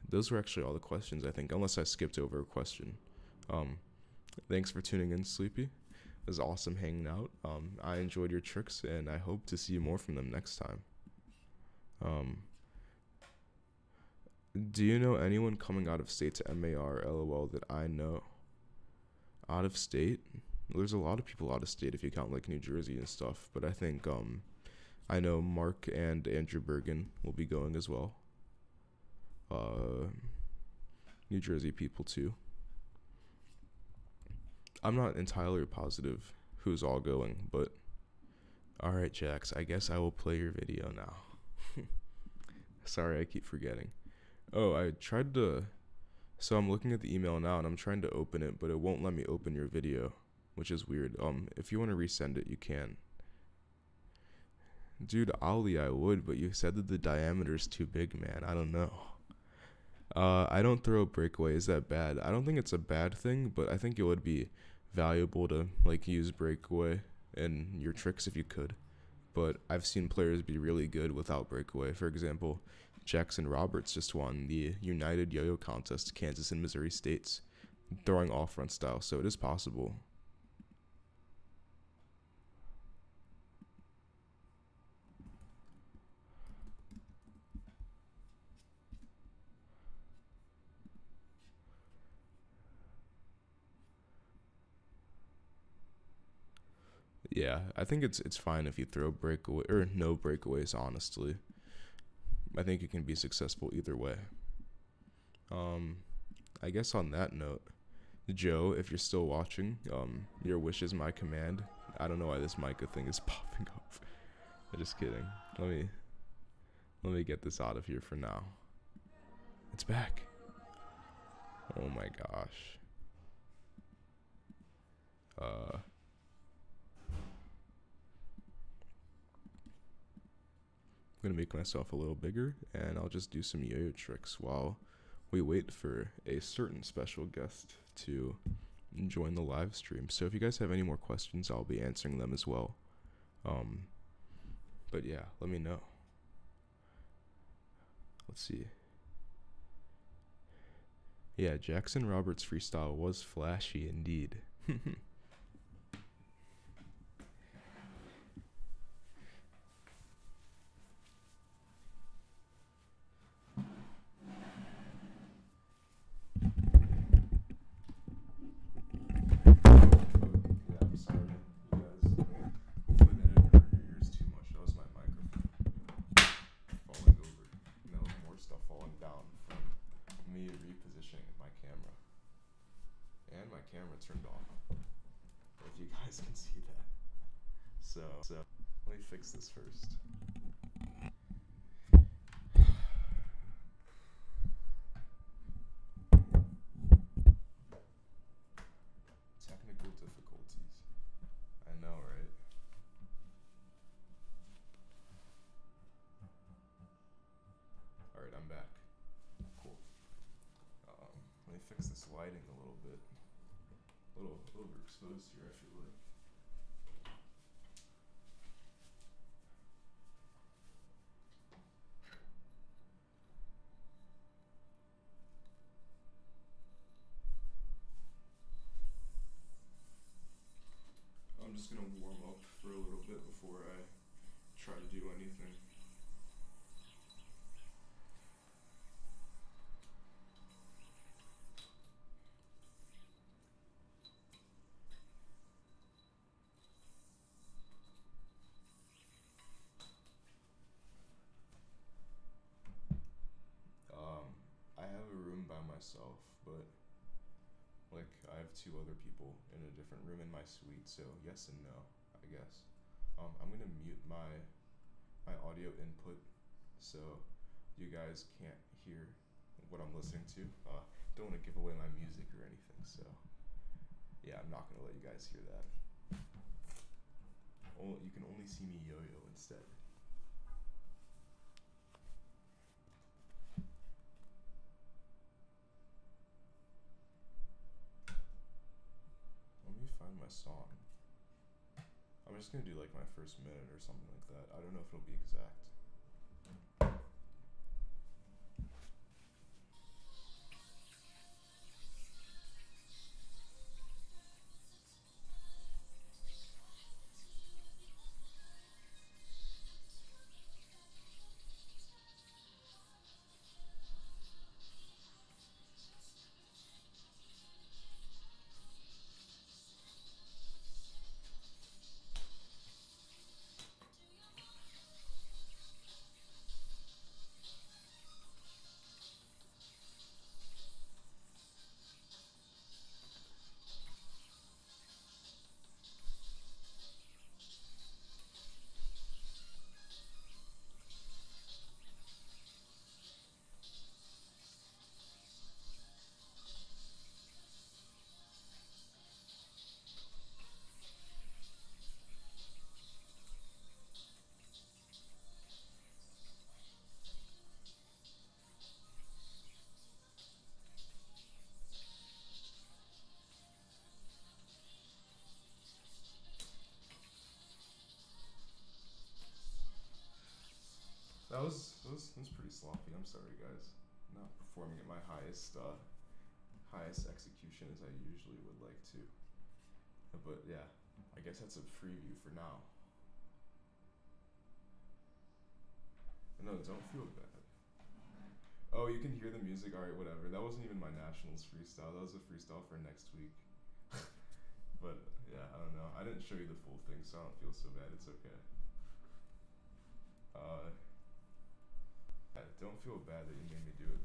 Those were actually all the questions, I think, unless I skipped over a question. Thanks for tuning in, Sleepy. It was awesome hanging out. I enjoyed your tricks, and I hope to see more from them next time. Do you know anyone coming out of state to MAR, LOL, that I know? Out of state? There's a lot of people out of state if you count like New Jersey and stuff, but I think I know Mark and Andrew Bergen will be going as well. New Jersey people too. I'm not entirely positive who's all going, but alright, Jax, I guess I will play your video now. Sorry, I keep forgetting. Oh, I tried to... So I'm looking at the email now, and I'm trying to open it, but it won't let me open your video, which is weird. If you want to resend it, you can. Dude, Ollie, I would, but you said that the diameter is too big, man. I don't know. I don't throw a breakaway. Is that bad? I don't think it's a bad thing, but I think it would be valuable to, like, use breakaway in your tricks if you could. But I've seen players be really good without breakaway. For example, Jackson Roberts just won the United Yo-Yo Contest, Kansas and Missouri States, throwing all front style, so it is possible. Yeah, I think it's fine if you throw breakaway or no breakaways, honestly. I think you can be successful either way. I guess on that note, Joe, if you're still watching, your wish is my command. I don't know why this Micah thing is popping up. I'm just kidding. Let me get this out of here for now. It's back. Oh my gosh. I'm going to make myself a little bigger, and I'll just do some yo-yo tricks while we wait for a certain special guest to join the live stream. So if you guys have any more questions, I'll be answering them as well. But yeah, let me know. Let's see. Yeah, Jackson Roberts' freestyle was flashy indeed. camera turned off. If you guys can see that. So let me fix this first. Technical difficulties. I know, right? Alright, I'm back. Cool. Let me fix this lighting a little bit. A little overexposed here, I feel like. I'm just gonna warm up for a little bit before I try to do anything. I have a room by myself, but like I have 2 other people in a different room in my suite, so yes and no, I guess. I'm gonna mute my audio input so you guys can't hear what I'm listening to. Don't want to give away my music or anything, so yeah, I'm not gonna let you guys hear that. You can only see me yo-yo instead. Let me find my song. I'm just gonna do like my first minute or something like that. I don't know if it'll be exact. That was pretty sloppy. I'm sorry, guys. Not performing at my highest execution as I usually would like to. But yeah, I guess that's a preview for now. No, don't feel bad. Oh, you can hear the music. All right, whatever. That wasn't even my nationals freestyle. That was a freestyle for next week. But yeah, I don't know. I didn't show you the full thing, so I don't feel so bad. It's okay. Don't feel bad that you made me do it.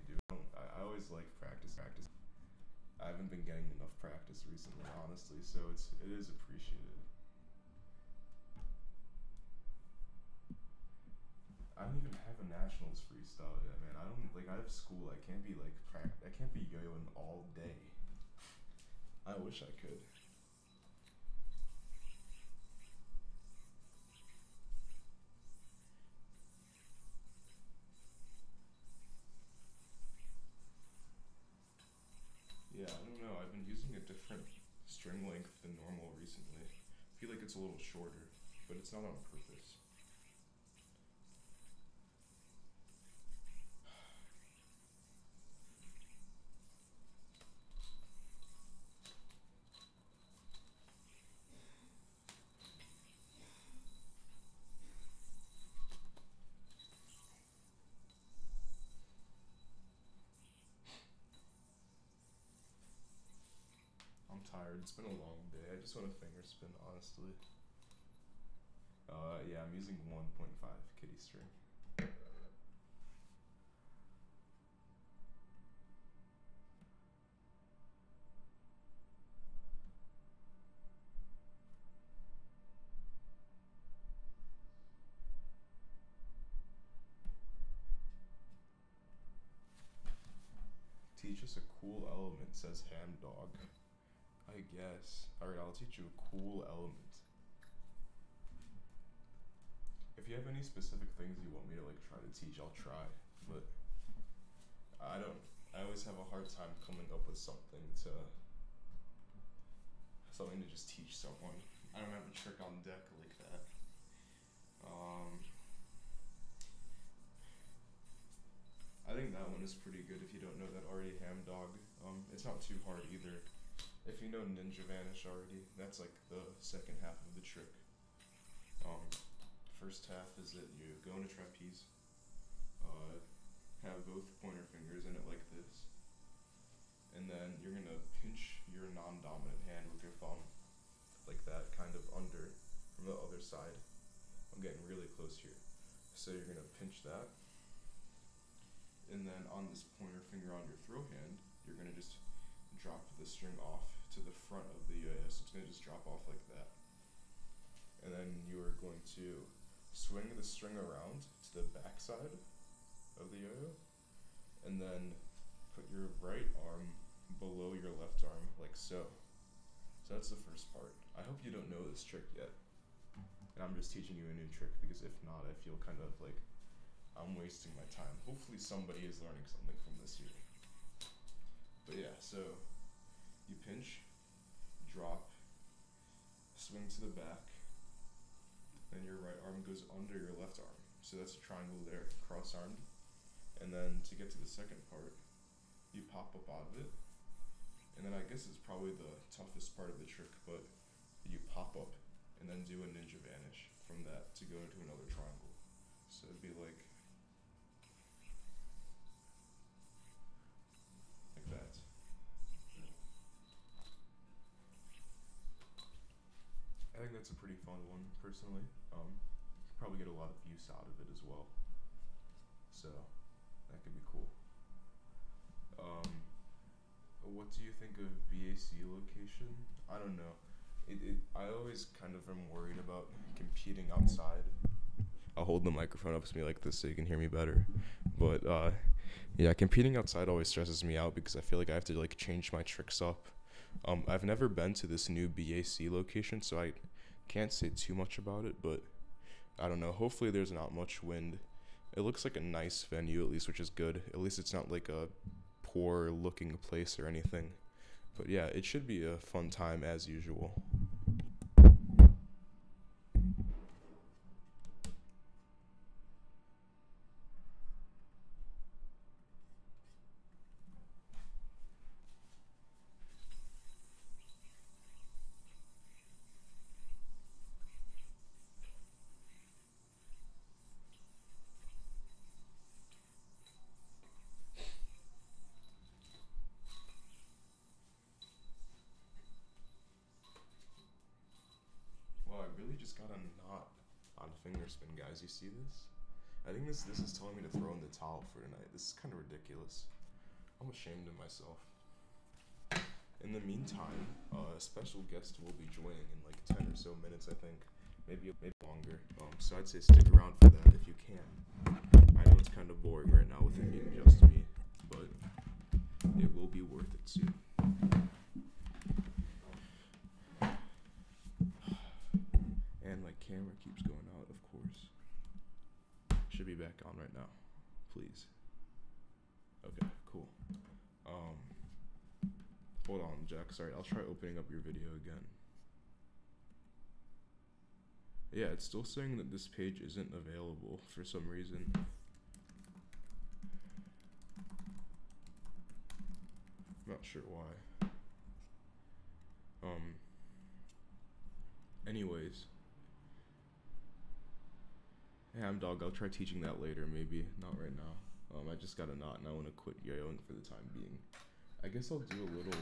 I always like practice. I haven't been getting enough practice recently, honestly, so it is appreciated. I don't even have a nationals freestyle yet, man. I have school. I can't be yo-yoing all day. I wish I could. Yeah, I don't know. I've been using a different string length than normal recently. I feel like it's a little shorter, but it's not on purpose. I'm tired. It's been a long day. I just want to finger spin, honestly. Yeah, I'm using 1.5 kitty string. teach us a cool element, says Ham Dog. I guess. Alright, I'll teach you a cool element. If you have any specific things you want me to like try to teach, I'll try. But I always have a hard time coming up with something to just teach someone. I don't have a trick on deck like that. I think that one is pretty good if you don't know that already, Ham Dog. It's not too hard either. If you know Ninja Vanish already, that's like the second half of the trick. First half is that you go into trapeze, have both pointer fingers in it like this, and then you're gonna pinch your non-dominant hand with your thumb, like that, kind of under from the other side. I'm getting really close here. So you're gonna pinch that, and then on this pointer finger on your throw hand, you're gonna just drop the string off to the front of the yo-yo, so it's gonna just drop off like that. And then you are going to swing the string around to the back side of the yo-yo, and then put your right arm below your left arm, like so. So that's the first part. I hope you don't know this trick yet, and I'm just teaching you a new trick, because if not, I feel kind of like I'm wasting my time. Hopefully somebody is learning something from this here. But yeah, so you pinch, drop, swing to the back, then your right arm goes under your left arm. So that's a triangle there, cross-armed. And then to get to the second part, you pop up out of it. And then I guess it's probably the toughest part of the trick, but you pop up and then do a Ninja Vanish from that to go into another triangle. So it'd be like that. I think that's a pretty fun one, personally. Probably get a lot of use out of it as well. So that could be cool. What do you think of BAC location? I don't know. I always kind of am worried about competing outside. I'll hold the microphone up to me like this so you can hear me better. But yeah, competing outside always stresses me out because I feel like I have to like change my tricks up. I've never been to this new BAC location, so I can't say too much about it, but I don't know. Hopefully there's not much wind. It looks like a nice venue at least, which is good. At least it's not like a poor looking place or anything. But yeah, it should be a fun time as usual. Really just got a knot on finger spin, guys. You see this? I think this is telling me to throw in the towel for tonight. This is kind of ridiculous. I'm ashamed of myself. In the meantime, a special guest will be joining in like 10 or so minutes, I think. Maybe longer. So I'd say stick around for that if you can. I know it's kind of boring right now with it being just me, but it will be worth it soon. And my camera keeps going out, of course. Should be back on right now, please. Okay, cool. Hold on, Jack. Sorry, I'll try opening up your video again. Yeah, it's still saying that this page isn't available for some reason. I'm not sure why. Anyways. Ham Dog, I'll try teaching that later, maybe. Not right now. I just got a knot and I want to quit yo-yoing for the time being. I guess I'll do a little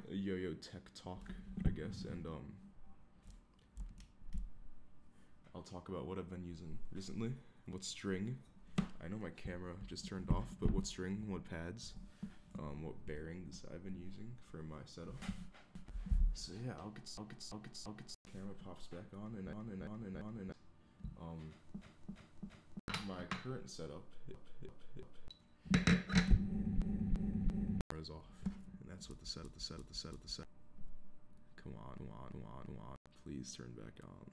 yo-yo tech talk, I guess, and I'll talk about what I've been using recently, what string. I know my camera just turned off, but what string, what pads, what bearings I've been using for my setup. So yeah, I'll get the camera pops back on and my current setup camera's off, and that's what the set. Come on, please turn back on.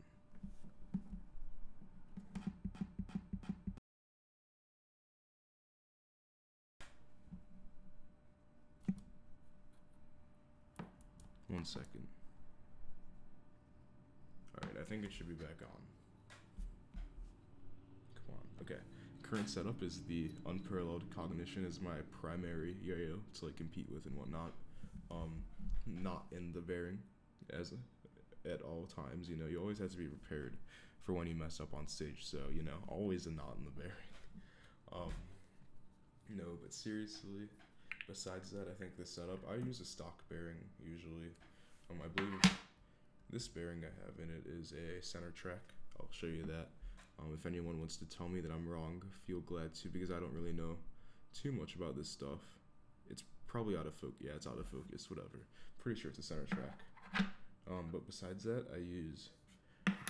One second. Alright, I think it should be back on. Come on. Okay. Current setup is the unparalleled cognition is my primary yo-yo to like compete with and whatnot. Not in the bearing at all times, you know, you always have to be prepared for when you mess up on stage, so, you know, always a knot in the bearing. No, but seriously, besides that, I think the setup, I use a stock bearing usually. I believe this bearing I have in it is a center track. I'll show you that. If anyone wants to tell me that I'm wrong, feel glad to, because I don't really know too much about this stuff. It's probably out of focus. Yeah, it's out of focus, whatever. Pretty sure it's a center track. But besides that, I use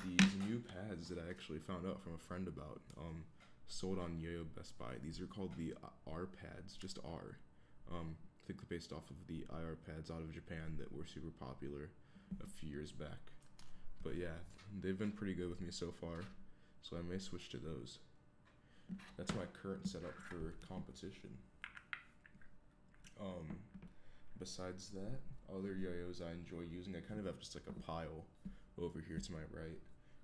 these new pads that I actually found out from a friend about. Sold on Yo-Yo Best Buy. These are called the R pads, just R. I think they're based off of the IR pads out of Japan that were super popular a few years back. But yeah, they've been pretty good with me so far, so I may switch to those. That's my current setup for competition. Besides that, other yo-yos I enjoy using, I kind of have just like a pile over here to my right.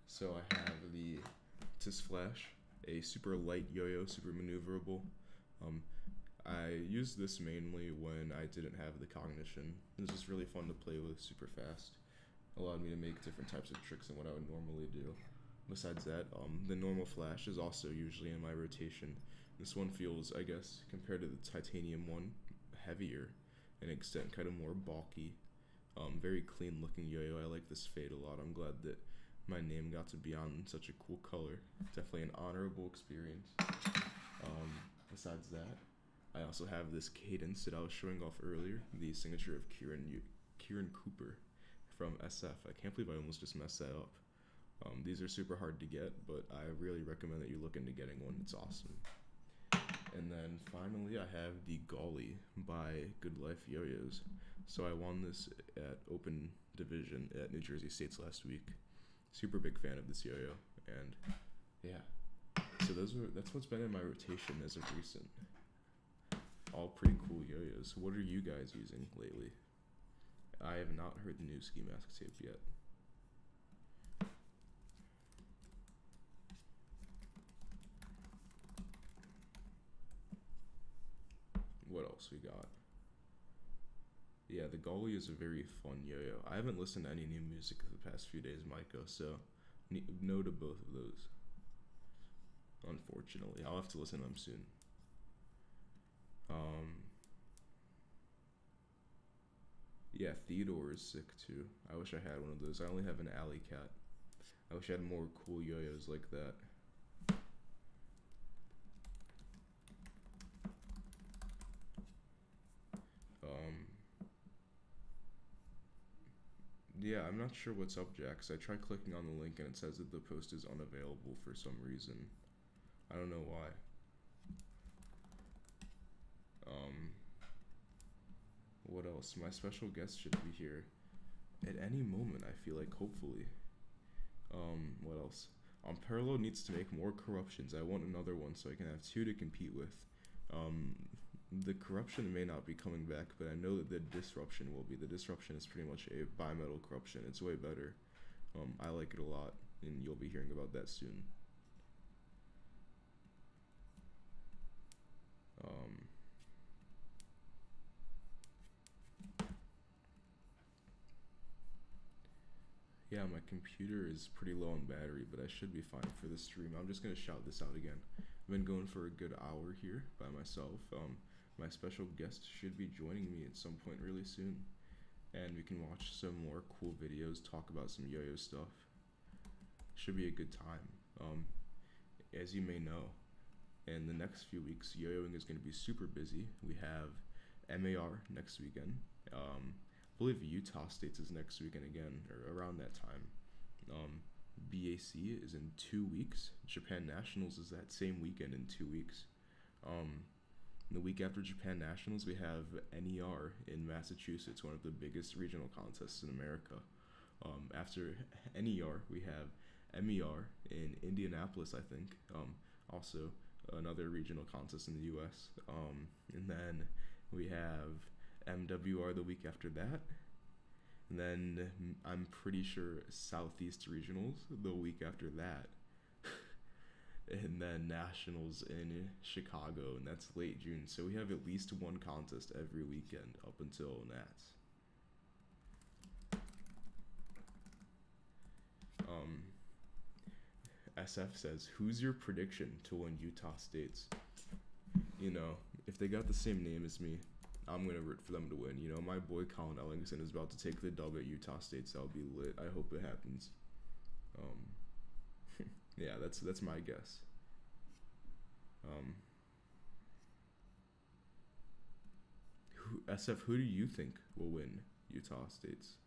So I have the Tis Flash, a super light yo-yo, super maneuverable. I used this mainly when I didn't have the cognition. It was just really fun to play with, super fast. Allowed me to make different types of tricks than what I would normally do. Besides that, the normal flash is also usually in my rotation. This one feels, I guess, compared to the titanium one, heavier in extent, kind of more bulky. Very clean looking yo-yo. I like this fade a lot. I'm glad that my name got to be on such a cool color. Definitely an honorable experience. Besides that, I also have this cadence that I was showing off earlier, the signature of Kieran Cooper from SF. I can't believe I almost just messed that up. These are super hard to get, but I really recommend that you look into getting one. It's awesome. And then finally, I have the Golly by Good Life Yo-Yos. So I won this at Open Division at New Jersey States last week. Super big fan of this yo-yo, and yeah. So that's what's been in my rotation as of recent. All pretty cool yo-yos. What are you guys using lately? I have not heard the new Ski Mask tape yet. What else we got? Yeah, the Golly is a very fun yo-yo. I haven't listened to any new music the past few days, Micah, so no to both of those. Unfortunately, I'll have to listen to them soon. Yeah, Theodore is sick too. I wish I had one of those. I only have an Alley Cat. I wish I had more cool yo-yos like that. Yeah, I'm not sure what's up, Jax. I tried clicking on the link and it says that the post is unavailable for some reason. I don't know why. What else? My special guest should be here at any moment, I feel like, hopefully. What else? Parallel needs to make more corruptions. I want another one so I can have two to compete with. The corruption may not be coming back, but I know that the disruption will be. The disruption is pretty much a bimetal corruption. It's way better. I like it a lot, and you'll be hearing about that soon. Yeah, my computer is pretty low on battery, but I should be fine for this stream. I'm just going to shout this out again. I've been going for a good hour here by myself. My special guest should be joining me at some point really soon, and we can watch some more cool videos, talk about some yo-yo stuff. Should be a good time. As you may know, in the next few weeks, yo-yoing is going to be super busy. We have MAR next weekend. I believe Utah States is next weekend again, or around that time. BAC is in 2 weeks. Japan Nationals is that same weekend in 2 weeks. The week after Japan Nationals, we have NER in Massachusetts, one of the biggest regional contests in America. After NER, we have MER in Indianapolis, I think. Also, another regional contest in the U.S. And then we have MWR the week after that. And then I'm pretty sure Southeast Regionals the week after that. And then Nationals in Chicago, and that's late June. So we have at least one contest every weekend up until Nats. SF says, who's your prediction to win Utah States? You know, if they got the same name as me, I'm going to root for them to win. You know, my boy Colin Ellingson is about to take the dub at Utah State, so I'll be lit. I hope it happens. Yeah, that's my guess. SF, who do you think will win Utah States?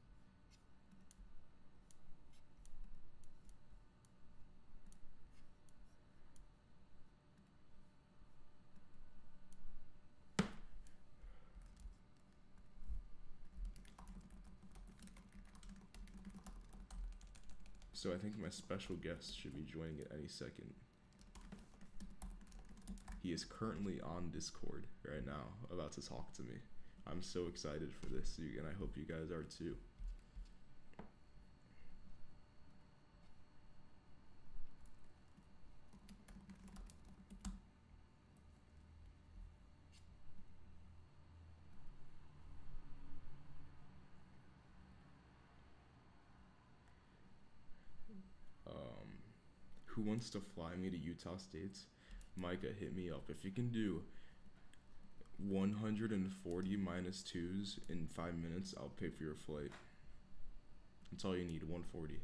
So I think my special guest should be joining at any second. He is currently on Discord right now, about to talk to me. I'm so excited for this, and I hope you guys are too. Who wants to fly me to Utah States? Micah, hit me up. If you can do 140 minus 2s in 5 minutes, I'll pay for your flight. That's all you need, 140.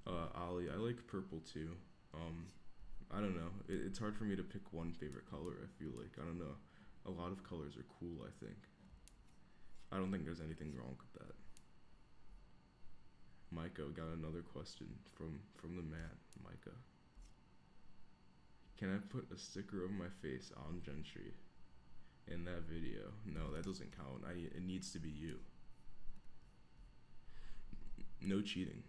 Ali, I like purple too. I don't know. It's hard for me to pick one favorite color, I feel like. I don't know. A lot of colors are cool, I think. I don't think there's anything wrong with that. Micah, got another question from the man, Micah. Can I put a sticker of my face on Gentry in that video? No, that doesn't count. It needs to be you. No cheating.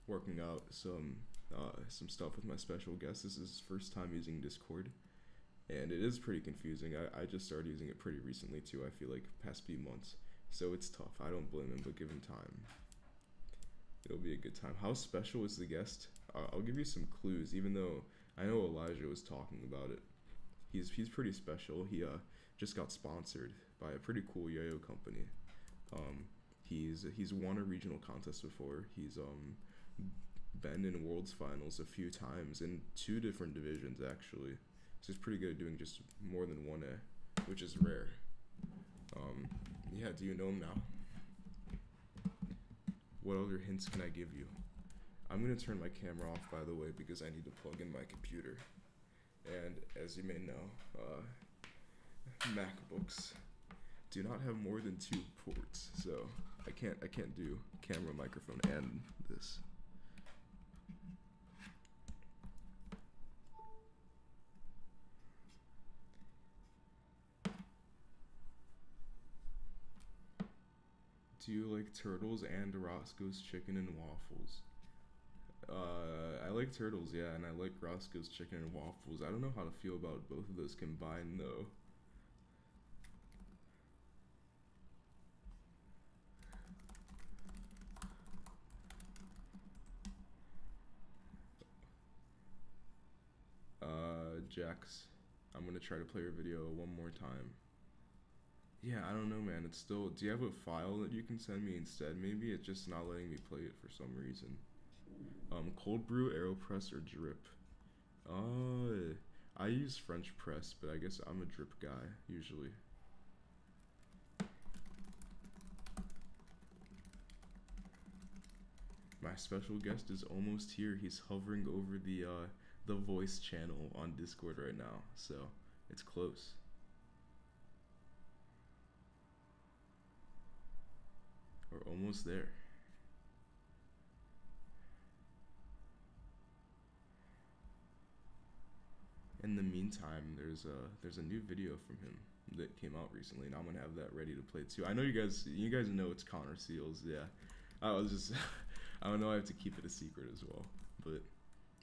Working out some stuff with my special guest. This is his first time using Discord, and it is pretty confusing. I just started using it pretty recently too. I feel like past few months, so it's tough. I don't blame him, but give him time. It'll be a good time. How special is the guest? I'll give you some clues, even though I know Elijah was talking about it. He's pretty special. He just got sponsored by a pretty cool yo-yo company. He's won a regional contest before. He's been in Worlds Finals a few times in 2 different divisions actually. So he's pretty good at doing just more than 1A, which is rare. Yeah, do you know him now? What other hints can I give you? I'm gonna turn my camera off, by the way, because I need to plug in my computer. And as you may know, MacBooks do not have more than 2 ports, so I can't do camera, microphone, and this. Do you like turtles and Roscoe's Chicken and Waffles? I like turtles, yeah, and I like Roscoe's Chicken and Waffles. I don't know how to feel about both of those combined, though. Jax, I'm gonna try to play your video one more time. Yeah, I don't know, man. It's still... Do you have a file that you can send me instead, maybe? It's just not letting me play it for some reason. Cold brew, AeroPress, or drip? I use French press, but I guess I'm a drip guy, usually. My special guest is almost here. He's hovering over the voice channel on Discord right now, so it's close. We're almost there. In the meantime, there's a new video from him that came out recently, and I'm gonna have that ready to play too. I know you guys know it's Connor Seals, yeah. I was just I don't know, I have to keep it a secret as well. But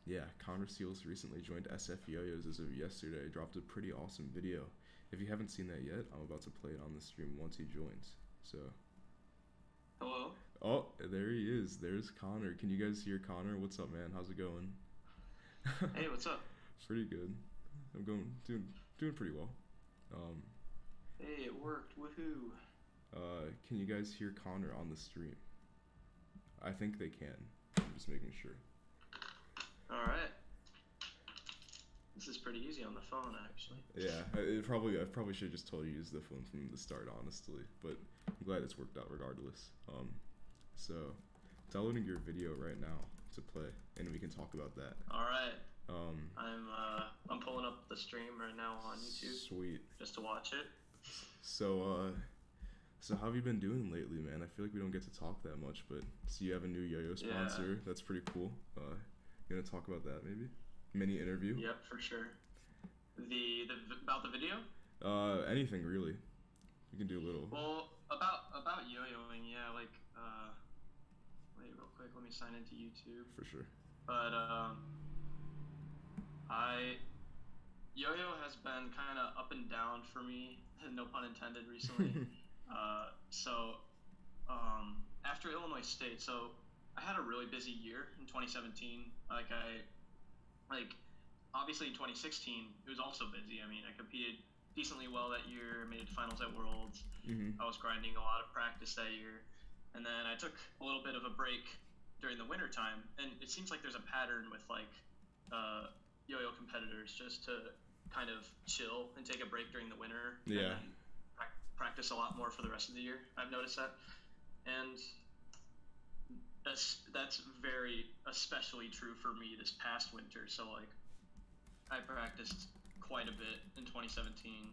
yeah, Connor Seals recently joined SF Yo-Yos as of yesterday. Dropped a pretty awesome video. If you haven't seen that yet, I'm about to play it on the stream once he joins. So hello. Oh, there he is. There's Connor. Can you guys hear Connor? What's up, man? How's it going? Hey, what's up? Pretty good. I'm doing pretty well. Hey, it worked. Woohoo! Can you guys hear Connor on the stream? I think they can. I'm just making sure. All right. This is pretty easy on the phone, actually. Yeah, I probably should have just told you to use the phone from the start, honestly. But I'm glad it's worked out regardless. So downloading your video right now to play, and we can talk about that. All right. I'm pulling up the stream right now on YouTube. Sweet. Just to watch it. So how have you been doing lately, man? I feel like we don't get to talk that much, but so you have a new yo-yo sponsor. Yeah. That's pretty cool. You gonna talk about that maybe? Mini interview? Yep, for sure. The about the video? Anything really. You can do a little. Well, about yo-yoing, yeah, like wait real quick, let me sign into YouTube. For sure. But yo-yo has been kind of up and down for me, no pun intended, recently. After Illinois State, so I had a really busy year in 2017. Obviously in 2016, it was also busy. I mean, I competed decently well that year, made it to finals at Worlds. Mm-hmm. I was grinding a lot of practice that year. And then I took a little bit of a break during the winter time. And it seems like there's a pattern with yo-yo competitors just to kind of chill and take a break during the winter. Yeah. And then practice a lot more for the rest of the year. I've noticed that. And that's very especially true for me this past winter. So I practiced quite a bit in 2017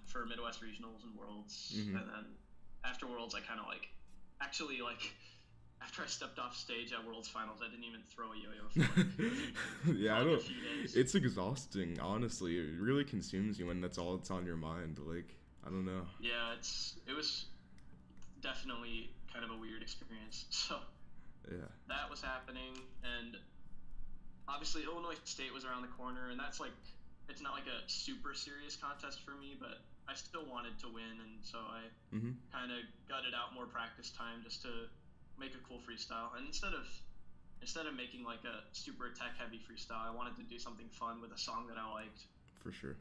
for Midwest Regionals and Worlds. Mm-hmm. And then after Worlds, I kind of after I stepped off stage at Worlds Finals, I didn't even throw a yo-yo for yeah, a few days. It's exhausting, honestly. It really consumes you when that's all that's on your mind. I don't know. Yeah, it was definitely kind of a weird experience. So yeah, that was happening, and obviously Illinois State was around the corner, and that's it's not a super serious contest for me, but I still wanted to win, and so I kind of gutted out more practice time just to make a cool freestyle. And instead of making a super tech heavy freestyle, I wanted to do something fun with a song that I liked. For sure.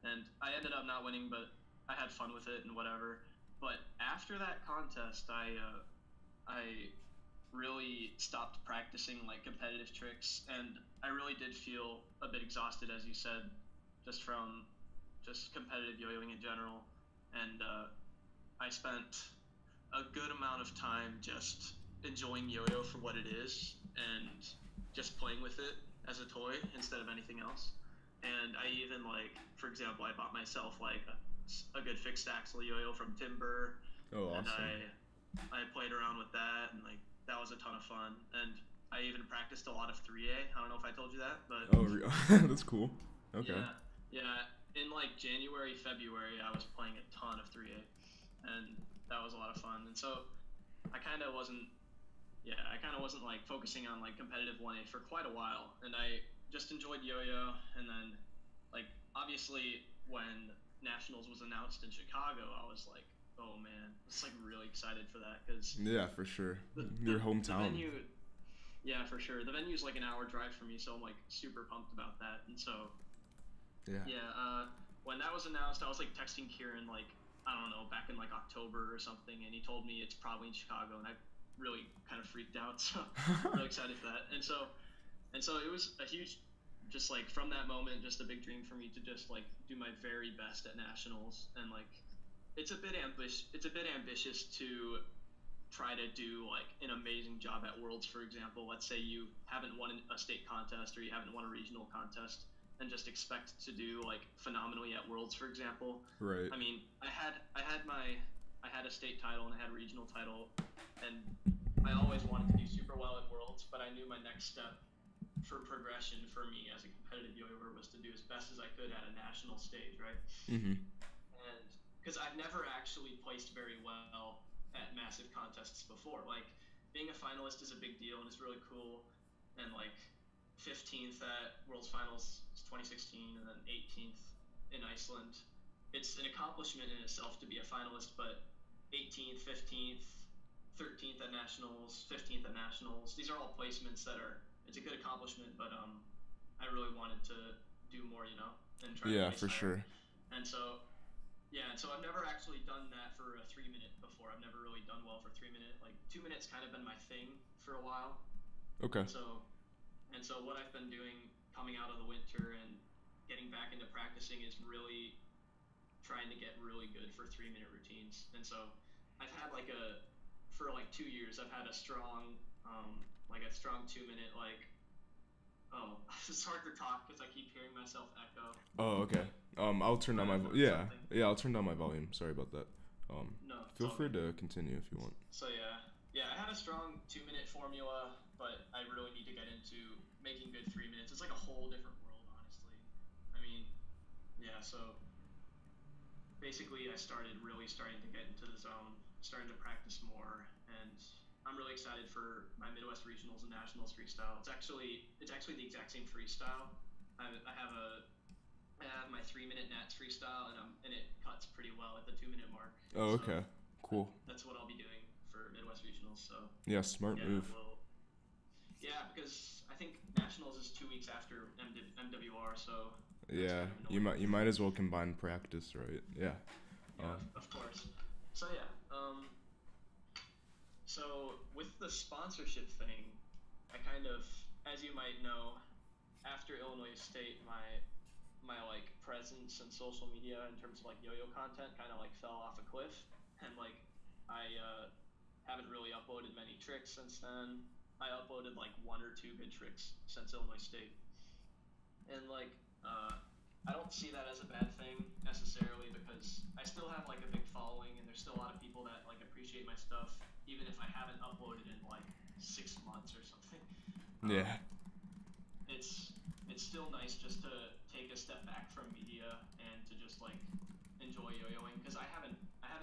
And I ended up not winning, but I had fun with it and whatever. But after that contest, I really stopped practicing competitive tricks, and I really did feel a bit exhausted, as you said, just from competitive yo-yoing in general. And I spent a good amount of time just enjoying yo-yo for what it is and just playing with it as a toy instead of anything else. And I even for example, I bought myself a good fixed axle yo-yo from Timber. Oh, awesome. And I played around with that, and that was a ton of fun. And I even practiced a lot of 3A. I don't know if I told you that, but that's cool. Okay. Yeah. In January, February, I was playing a ton of 3A, and that was a lot of fun. And so I kind of wasn't focusing on competitive 1A for quite a while, and I just enjoyed yo-yo. And then obviously when Nationals was announced in Chicago, I was oh man, I was really excited for that, because yeah, for sure, your hometown. The venue, yeah, for sure. The venue's an hour drive from me, so I'm super pumped about that. And so when that was announced, I was texting Kieran I don't know, back in October or something, and he told me it's probably in Chicago, and I really kind of freaked out. So I'm really excited for that. And so it was a huge, just from that moment, just a big dream for me to just do my very best at Nationals. And it's a bit ambitious to try to do like an amazing job at Worlds, for example. Let's say you haven't won a state contest or you haven't won a regional contest, and just expect to do like phenomenally at Worlds, for example. Right. I mean, I had a state title and I had a regional title, and I always wanted to do super well at Worlds, but I knew my next step for progression for me as a competitive yo-yoer was to do as best as I could at a national stage, right? Mhm. And because I've never actually placed very well at massive contests before. Like, being a finalist is a big deal and it's really cool. And like 15th at World's Finals 2016 and then 18th in Iceland. It's an accomplishment in itself to be a finalist, but 18th, 15th, 13th at nationals, 15th at nationals, these are all placements that are, it's a good accomplishment, but I really wanted to do more, and try to Yeah, place for higher. sure. And so yeah, and so I've never actually done that for a 3 minute before. I've never really done well for 3 minute. Like 2 minutes kind of been my thing for a while. Okay. And so what I've been doing coming out of the winter and getting back into practicing is really trying to get really good for 3 minute routines. And so I've had for like 2 years I've had a strong 2 minute it's hard to talk because I keep hearing myself echo. Oh, okay. I'll turn down my yeah, I'll turn down my volume. Sorry about that. No, Feel free to continue if you want. So yeah, I had a strong 2 minute formula, but I really need to get into making good 3 minutes. It's like a whole different world, honestly. I mean, yeah. So basically, I started to get into the zone, starting to practice more, and I'm really excited for my Midwest regionals and nationals freestyle. It's actually the exact same freestyle. I have my 3 minute nats freestyle, and it cuts pretty well at the 2 minute mark. Oh, okay. Cool. That's what I'll be doing for Midwest regionals. So yeah, smart move. Yeah, because I think nationals is 2 weeks after MWR, so yeah, you might as well combine practice, right? Yeah. Of course. So yeah, so with the sponsorship thing, I kind of, as you might know, after Illinois State, my like presence in social media in terms of like yo-yo content kind of like fell off a cliff, and like I haven't really uploaded many tricks since then. I uploaded like 1 or 2 good tricks since Illinois State, and like I don't see that as a bad thing necessarily because I still have like a big following and there's still a lot of people that like appreciate my stuff even if I haven't uploaded in like 6 months or something. Yeah. It's still nice just to take a step back from media and to just like enjoy yo-yoing because I haven't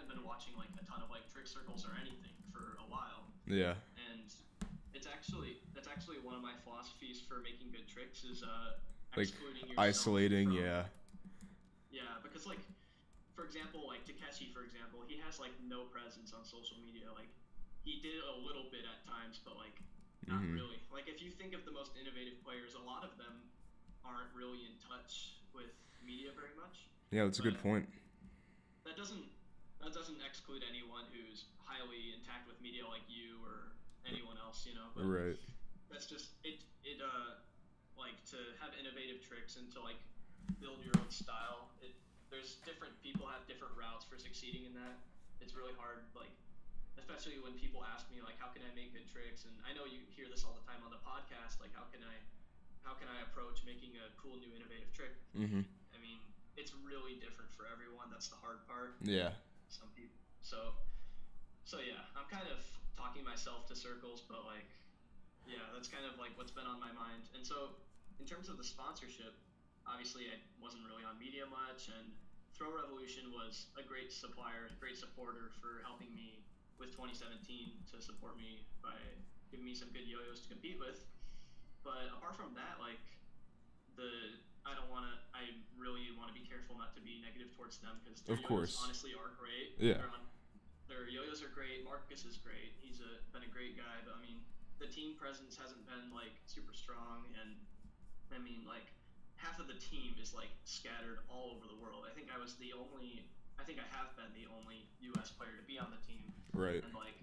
been watching like a ton of like trick circles or anything for a while. Yeah. And that's actually one of my philosophies for making good tricks is like excluding yourself isolating, from, yeah. Yeah, because like for example, like Takeshi, for example, he has like no presence on social media. Like he did a little bit at times, but like not really. Like if you think of the most innovative players, a lot of them aren't really in touch with media very much. Yeah, that's a good point. That doesn't exclude anyone who's highly intact with media like you or anyone else, But right. That's just it like to have innovative tricks and to like build your own style. There's different people have different routes for succeeding in that. It's really hard, like especially when people ask me like how can I make good tricks, and I know you hear this all the time on the podcast, like how can I approach making a cool new innovative trick. I mean, it's really different for everyone. That's the hard part. Yeah. Some people. So yeah, I'm kind of talking myself to circles, but like yeah, that's kind of like what's been on my mind. And so in terms of the sponsorship, obviously I wasn't really on media much, and Throw Revolution was a great supplier, great supporter for helping me with 2017 to support me by giving me some good yo-yos to compete with. But apart from that, like I really want to be careful not to be negative towards them because their yo-yos honestly are great. Yeah. Their yo-yos are great. Marcus is great. He's been a great guy, but I mean, the team presence hasn't been like super strong, and I mean like half of the team is like scattered all over the world. I think I have been the only U.S. player to be on the team. Right. And like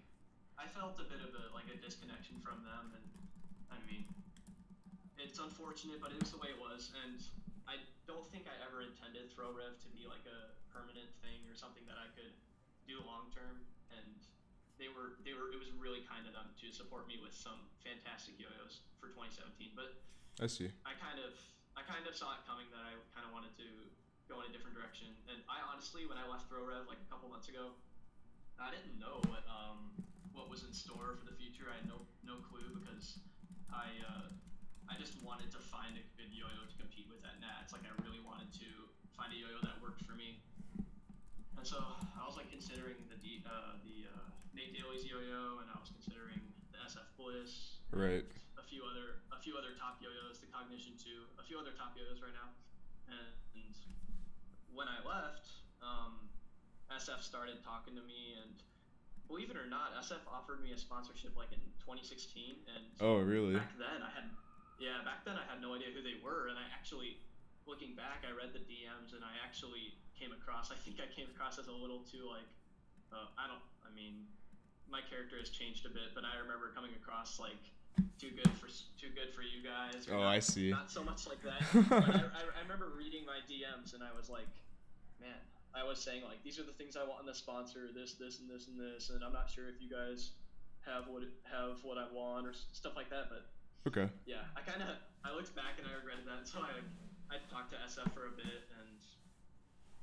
I felt a bit of a disconnection from them, and I mean it's unfortunate, but it was the way it was, and I don't think I ever intended Throw Rev to be like a permanent thing or something that I could do long term, and it was really kind of them to support me with some fantastic yo-yos for 2017. But I see. I kind of saw it coming that I kind of wanted to go in a different direction. And I honestly, when I left ThrowRev like a couple months ago, I didn't know what was in store for the future. I had no clue because I just wanted to find a good yo-yo to compete with at Nats. Like I really wanted to find a yo-yo that worked for me. And so I was like considering the Nate Daly's yo-yo, and I was considering the SF Bliss, Right. a few other top yo-yos, the Cognition 2, a few other top yo-yos right now. And when I left, SF started talking to me, and believe it or not, SF offered me a sponsorship like in 2016, and Oh, really? back then I had no idea who they were, and I actually, looking back, I read the DMs, and I think I came across as a little too like, my character has changed a bit, but I remember coming across like too good for you guys. Oh, I see. Not so much like that. But I remember reading my DMs, and I was like, man, I was saying like, these are the things I want in the sponsor, this, and this, and this, and I'm not sure if you guys have what I want or stuff like that. But Okay. yeah, I looked back and I regretted that, so I talked to SF for a bit, and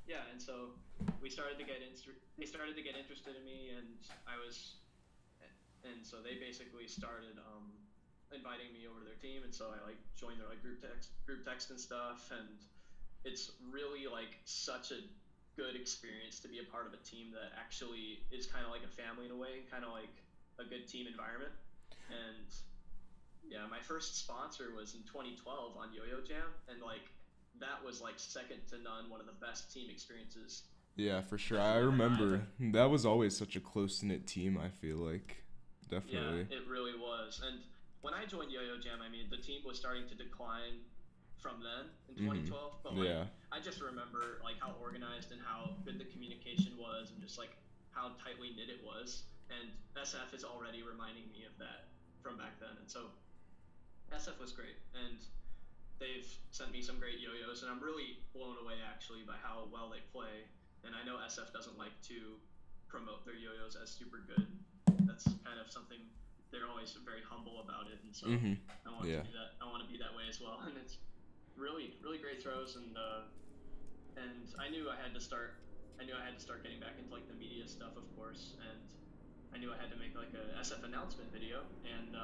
yeah, and so they started to get interested in me, and so they basically started inviting me over to their team, and so I like joined their like group text and stuff, and it's really like such a good experience to be a part of a team that actually is kind of like a family in a way, kind of like a good team environment. And yeah, my first sponsor was in 2012 on Yo-Yo Jam, and like that was like second to none, one of the best team experiences. Yeah, for sure. I remember that was always such a close-knit team, I feel like. Definitely. Yeah, it really was. And when I joined Yo-Yo Jam, I mean, the team was starting to decline from then in 2012, but like, Yeah. I just remember like how organized and how good the communication was, and just like how tightly knit it was. And SF is already reminding me of that from back then. And so SF was great, and they've sent me some great yo-yos, and I'm really blown away actually by how well they play. And I know SF doesn't like to promote their yo-yos as super good. That's kind of something, they're always very humble about it, and so I want to be that. I want to be that way as well. And it's really great throws, and I knew I had to start getting back into like the media stuff, of course, and I knew I had to make like a SF announcement video, and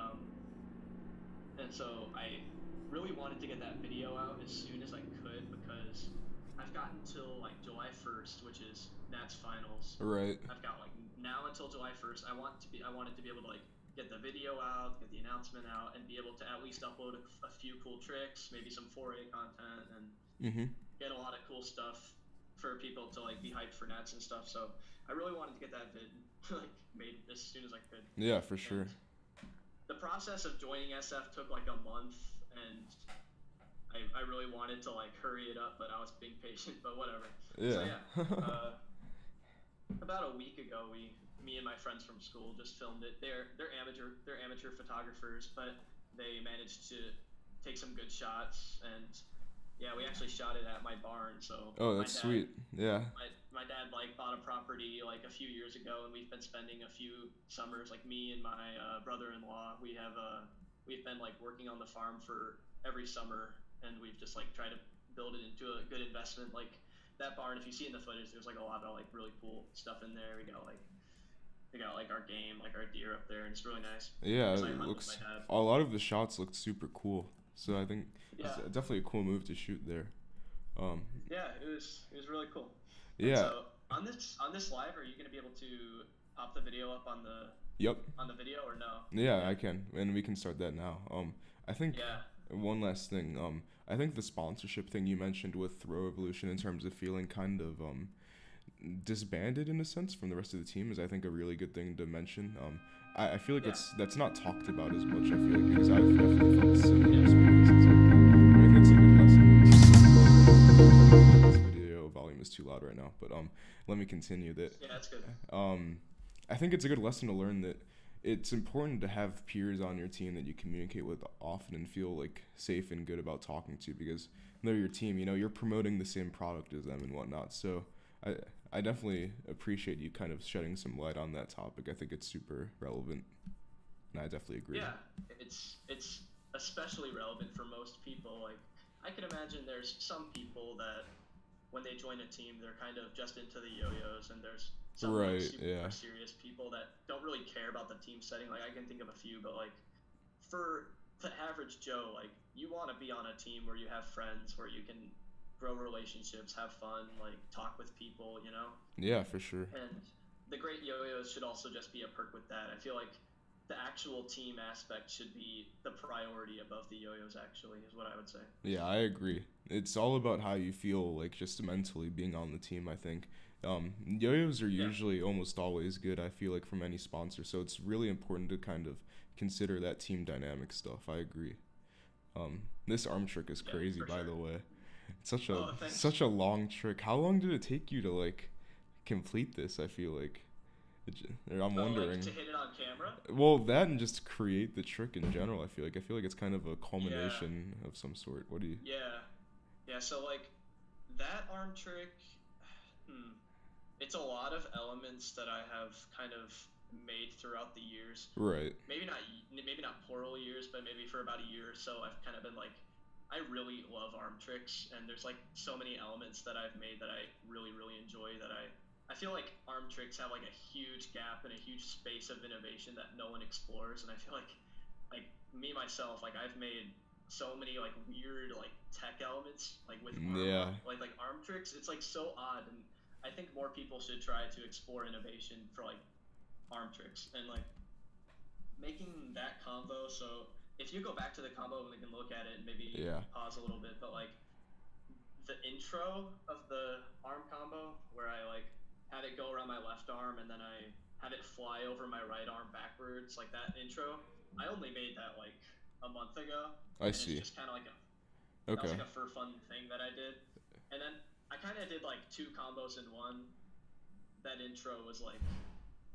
so I really wanted to get that video out as soon as I could, because I've got until like July 1st, which is Nats finals. Right. I've got like now until July 1st. I wanted to be able to like get the video out, get the announcement out, and be able to at least upload a few cool tricks, maybe some 4A content, and get a lot of cool stuff for people to like be hyped for Nats and stuff. So I really wanted to get that vid like made as soon as I could. Yeah, for sure. And the process of joining SF took like a month, and I really wanted to like hurry it up, but I was being patient. But whatever. Yeah. So yeah. About a week ago, me and my friends from school just filmed it. They're amateur photographers, but they managed to take some good shots, and yeah, we actually shot it at my barn. So that's sweet. Yeah. My dad like bought a property like a few years ago, and we've been spending a few summers, like me and my brother-in-law. We've been like working on the farm for every summer, and we've just like tried to build it into a good investment. Like that barn, if you see in the footage, there's like a lot of like really cool stuff in there. We got like our game, like our deer up there, and it's really nice. Yeah, it looks. A lot of the shots looked super cool. So I think it's definitely a cool move to shoot there. Yeah, it was really cool. Yeah. And so on this live, are you gonna be able to pop the video up on the on the video or no? Yeah, I can, and we can start that now. I think one last thing. I think the sponsorship thing you mentioned with Throw Evolution in terms of feeling kind of disbanded in a sense from the rest of the team is I think a really good thing to mention. I feel like that's not talked about as much. I feel like because I've definitely felt similar experiences. I think that's a good lesson. This video volume is too loud right now, but let me continue that. Yeah, that's good. I think it's a good lesson to learn that it's important to have peers on your team that you communicate with often and feel like safe and good about talking to, because they're your team. You know, you're promoting the same product as them and whatnot. So I definitely appreciate you kind of shedding some light on that topic. I think it's super relevant, and I definitely agree. Yeah, it's especially relevant for most people. Like I can imagine there's some people that when they join a team, they're kind of just into the yo-yos, and there's some like Right, super yeah. serious people that don't really care about the team setting. Like I can think of a few, but like for the average Joe, like you want to be on a team where you have friends, where you can grow relationships, have fun, like talk with people, you know? Yeah, for sure. And the great yo-yos should also just be a perk with that. I feel like the actual team aspect should be the priority above the yo-yos actually, is what I would say. Yeah, I agree. It's all about how you feel, like just mentally being on the team, I think. Yo-yos are Yeah. usually almost always good, I feel like, from any sponsor, so it's really important to kind of consider that team dynamic stuff. I agree. This arm trick is Yeah, crazy, for by sure. the way. It's Oh, thanks. such a long trick. How long did it take you to like complete this? I feel like I'm Oh, like to wondering. hit it on camera? Well, that and just create the trick in general. I feel like it's kind of a Yeah. culmination of some sort. What do you? Yeah. Yeah, so like that arm trick, hmm, it's a lot of elements that I have kind of made throughout the years. Right. Maybe not plural years, but maybe for about a year or so I've kind of been like I really love arm tricks, and there's like so many elements that I've made that I really enjoy that I feel like arm tricks have like a huge gap and a huge space of innovation that no one explores, and I feel like me myself, like I've made so many like weird like tech elements like with Yeah. like arm tricks. It's like so odd, and I think more people should try to explore innovation for like arm tricks and like making that combo. So if you go back to the combo and we can look at it and maybe Yeah. pause a little bit, but like the intro of the arm combo where I like have it go around my left arm and then I have it fly over my right arm backwards, like that intro. I only made that like a month ago, I and it's see. just kind of like a that was Okay. like a for fun thing that I did, and then I kind of did like two combos in one. That intro was like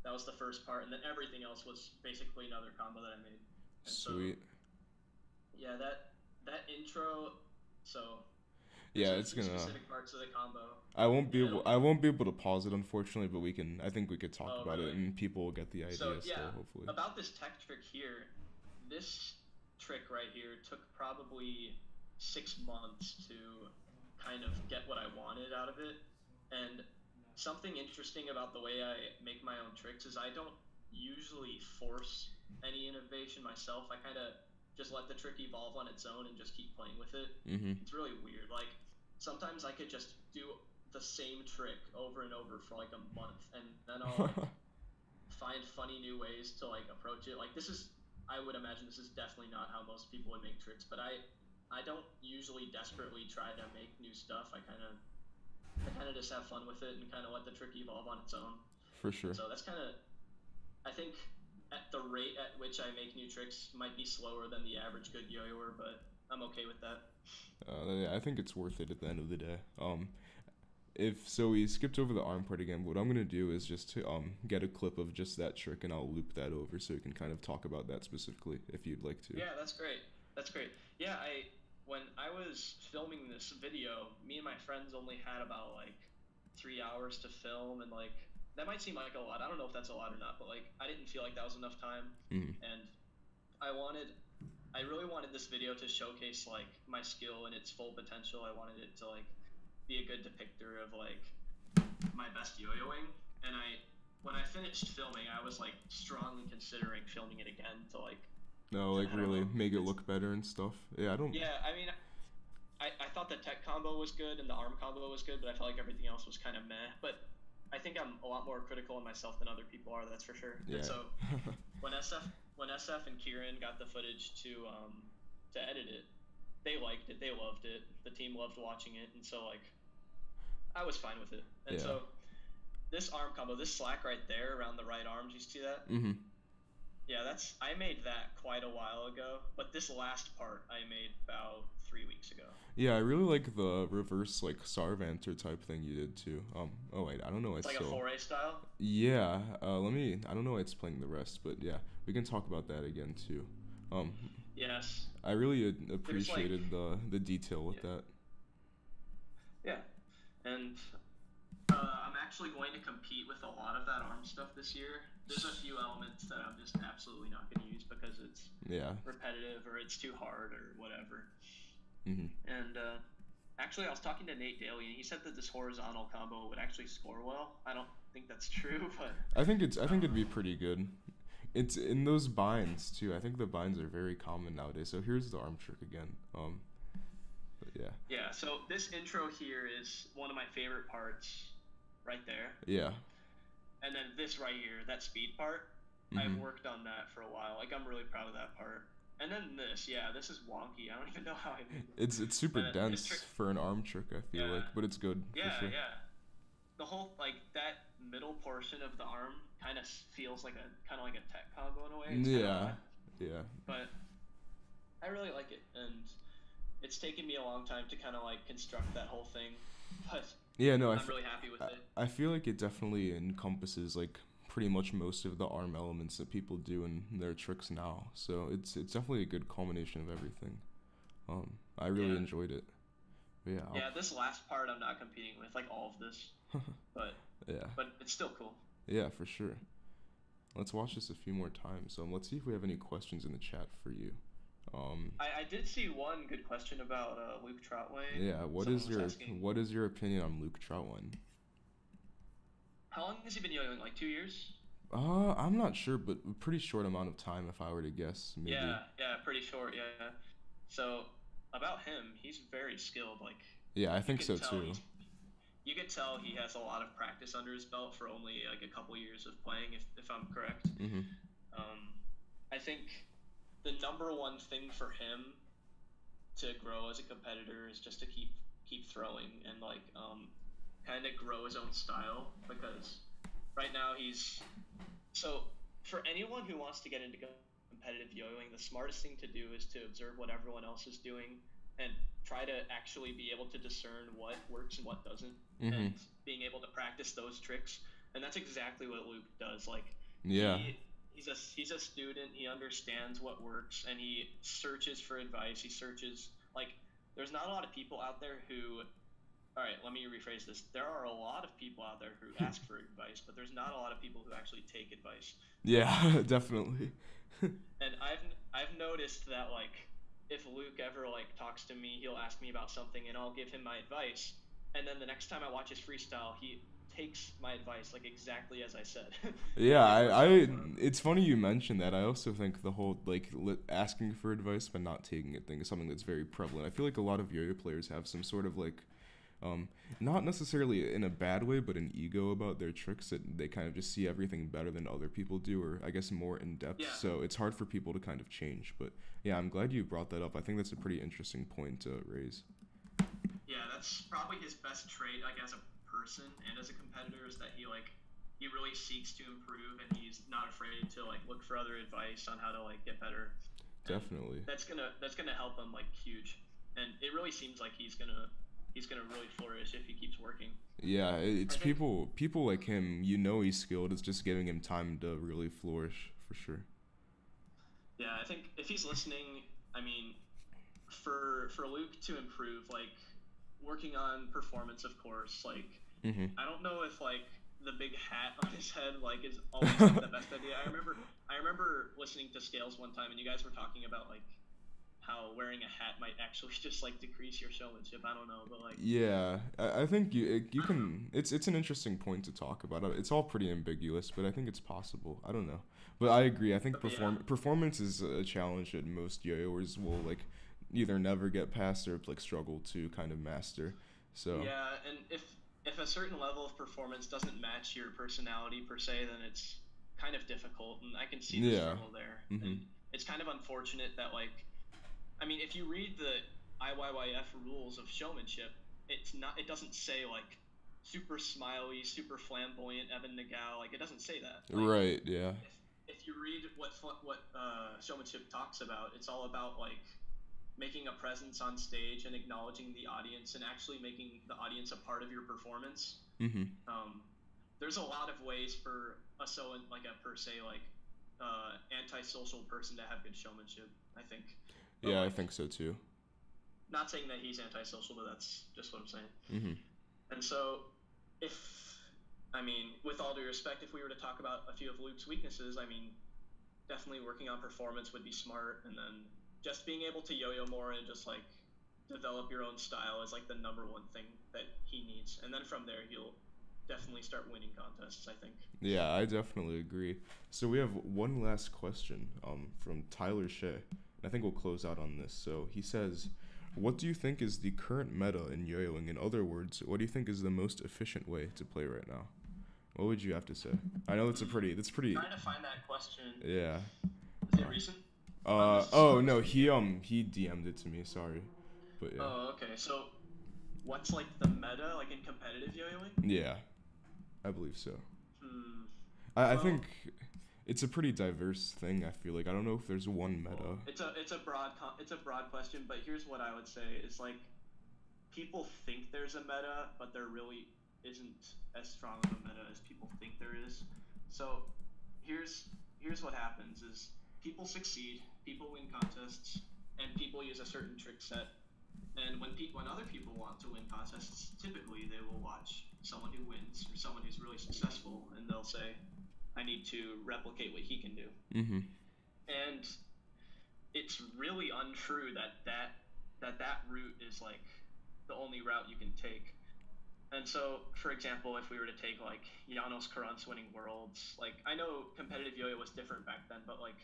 that was the first part, and then everything else was basically another combo that I made. And so Sweet. yeah, that intro. So there's Yeah, a it's few gonna. specific parts of the combo, I and it'll be won't be able to pause it, unfortunately, but we can. I think we could talk oh about it, really? and people will get the So idea still. yeah, Hopefully. about this tech trick here, this trick right here took probably 6 months to kind of get what I wanted out of it. And something interesting about the way I make my own tricks is I don't usually force any innovation myself. I kind of just let the trick evolve on its own and just keep playing with it. Mhm. It's really weird. Like sometimes I could just do the same trick over and over for like a month, and then I'll like find funny new ways to like approach it. Like this is, I would imagine this is definitely not how most people would make tricks, but I don't usually desperately try to make new stuff. I kind of just have fun with it and kind of let the trick evolve on its own. For And sure. so that's kind of, I think, at the rate at which I make new tricks might be slower than the average good yo-yoer, but I'm okay with that. Yeah, I think it's worth it at the end of the day. If so, we skipped over the arm part again. What I'm gonna do is just to get a clip of just that trick, and I'll loop that over so you can kind of talk about that specifically if you'd like to. Yeah, that's great. That's great. Yeah, I when I was filming this video, me and my friends only had about like 3 hours to film, and like that might seem like a lot. I don't know if that's a lot or not, but like I didn't feel like that was enough time, Mhm. and I wanted, I really wanted this video to showcase like my skill and its full potential. I wanted it to like be a good depictor of like my best yo-yoing, and when I finished filming, I was like strongly considering filming it again to like No, like I don't really know. make it It's look better and stuff. Yeah, I don't. yeah, I mean, I thought the tech combo was good and the arm combo was good, but I felt like everything else was kind of meh. But I think I'm a lot more critical of myself than other people are. That's for sure. And Yeah. so when SF and Kieran got the footage to edit it, they liked it. They loved it. The team loved watching it, and so like I was fine with it. And Yeah. so this arm combo, this slack right there around the right arm, do you see that? Mhm. Yeah, I made that quite a while ago, but this last part I made about 3 weeks ago. Yeah, I really like the reverse like Sarvanter type thing you did too. Oh wait, I don't know. It's It's like a still. foray style. Yeah. Let me. I don't know why it's playing the rest, but yeah, we can talk about that again too. Um, Yes. I really There's like appreciated the detail with yeah. that. Yeah. And I'm actually going to compete with a lot of that arm stuff this year. There's a few elements that I'm just absolutely not going to use because it's repetitive or it's too hard or whatever. And actually, I was talking to Nate Daly, and he said that this horizontal combo would actually score well. I don't think that's true, but I think it'd be pretty good. It's in those binds too. I think the binds are very common nowadays. So here's the arm trick again. Yeah. Yeah. So this intro here is one of my favorite parts, right there. Yeah. And then this right here, that speed part, I've worked on that for a while. Like, I'm really proud of that part. And then this is wonky. I don't even know how I made it. It's super dense for an arm trick, I feel like, but it's good. Yeah, for sure. Yeah. The whole, like, that middle portion of the arm kind of feels like a tech combo in a way. Yeah. But I really like it, and it's taken me a long time to kind of like construct that whole thing. But yeah, no, I'm really happy with it. I feel like it definitely encompasses like pretty much most of the arm elements that people do in their tricks now. So it's definitely a good culmination of everything. I really enjoyed it. But yeah. This last part I'm not competing with, like all of this. But it's still cool. Yeah, for sure. Let's watch this a few more times. Let's see if we have any questions in the chat for you. I did see one good question about Luke Troutway. Yeah, what is your opinion on Luke Troutway? How long has he been yo-yoing? Like 2 years? I'm not sure, but a pretty short amount of time if I were to guess. Maybe. Yeah, pretty short. Yeah. So about him, he's very skilled. Like. Yeah, I think so too. You could tell he has a lot of practice under his belt for only like a couple years of playing, if I'm correct. I think the number one thing for him to grow as a competitor is just to keep throwing and like kind of grow his own style, because right now so for anyone who wants to get into competitive yo-yoing, the smartest thing to do is to observe what everyone else is doing and try to actually be able to discern what works and what doesn't, and being able to practice those tricks. And that's exactly what Luke does. Like, he's a student. He understands what works, and he searches for advice. He searches, like, there's not a lot of people out there who, all right, let me rephrase this. There are a lot of people out there who ask for advice, but there's not a lot of people who actually take advice. Yeah, definitely. And I've noticed that, like, if Luke ever like talks to me, he'll ask me about something and I'll give him my advice, and then the next time I watch his freestyle, he takes my advice like exactly as I said. Yeah, it's funny you mentioned that. I also think the whole like asking for advice but not taking it thing is something that's very prevalent. I feel like a lot of yo-yo players have some sort of like not necessarily in a bad way, but an ego about their tricks, that they kind of just see everything better than other people do, or I guess more in depth. Yeah. So it's hard for people to kind of change. But yeah, I'm glad you brought that up. I think that's a pretty interesting point to raise. Yeah, that's probably his best trait, like as a person and as a competitor, is that he really seeks to improve, and he's not afraid to like look for other advice on how to like get better. Definitely. And that's gonna help him like huge, and it really seems like he's gonna really flourish if he keeps working. Yeah, it's people like him, he's skilled. It's just giving him time to really flourish, for sure. Yeah, I think if he's listening, I mean, for Luke to improve, like working on performance, of course, like I don't know if like the big hat on his head like is always like, the best idea. I remember listening to Scales one time, and you guys were talking about like how wearing a hat might actually just like decrease your showmanship. I don't know, but like I think you can. It's an interesting point to talk about. It's all pretty ambiguous, but I think it's possible. I don't know, but I agree. I think performance is a challenge that most yo-yoers will like either never get past or like struggle to kind of master. So yeah, and if a certain level of performance doesn't match your personality per se, then it's kind of difficult, and I can see the struggle there. And it's kind of unfortunate that like, I mean, if you read the IYYF rules of showmanship, it doesn't say like super smiley, super flamboyant Evan Nagao. Like, it doesn't say that. Like, right. Yeah. If you read what showmanship talks about, it's all about like making a presence on stage and acknowledging the audience and actually making the audience a part of your performance. There's a lot of ways for a per se like antisocial person to have good showmanship, I think. But yeah, like, I think so too. Not saying that he's antisocial, but that's just what I'm saying. And so if I mean, with all due respect, if we were to talk about a few of Luke's weaknesses, I mean, definitely working on performance would be smart, and then just being able to yo-yo more and just like develop your own style is like the number one thing that he needs. And then from there, he'll definitely start winning contests, I think. Yeah, I definitely agree. So we have one last question from Tyler Shea. I think we'll close out on this. So he says, what do you think is the current meta in yo-yoing? In other words, what do you think is the most efficient way to play right now? What would you have to say? I know that's pretty. Trying to find that question. Yeah. Is it recent? Oh no, he DM'd it to me. Sorry, but yeah. Oh, okay. So, what's like the meta like in competitive yo-yoing? Yeah, I believe so. Well, I think it's a pretty diverse thing. I feel like I don't know if there's one meta. It's a broad question, but here's what I would say is like people think there's a meta, but there really isn't as strong of a meta as people think there is. So here's what happens is people succeed, people win contests, and people use a certain trick set. And when other people want to win contests, typically they will watch someone who wins or someone who's really successful, and they'll say, I need to replicate what he can do. Mm-hmm. And it's really untrue that route is like the only route you can take. And so, for example, if we were to take like Janos Karant's winning Worlds, like I know competitive yo-yo was different back then, but like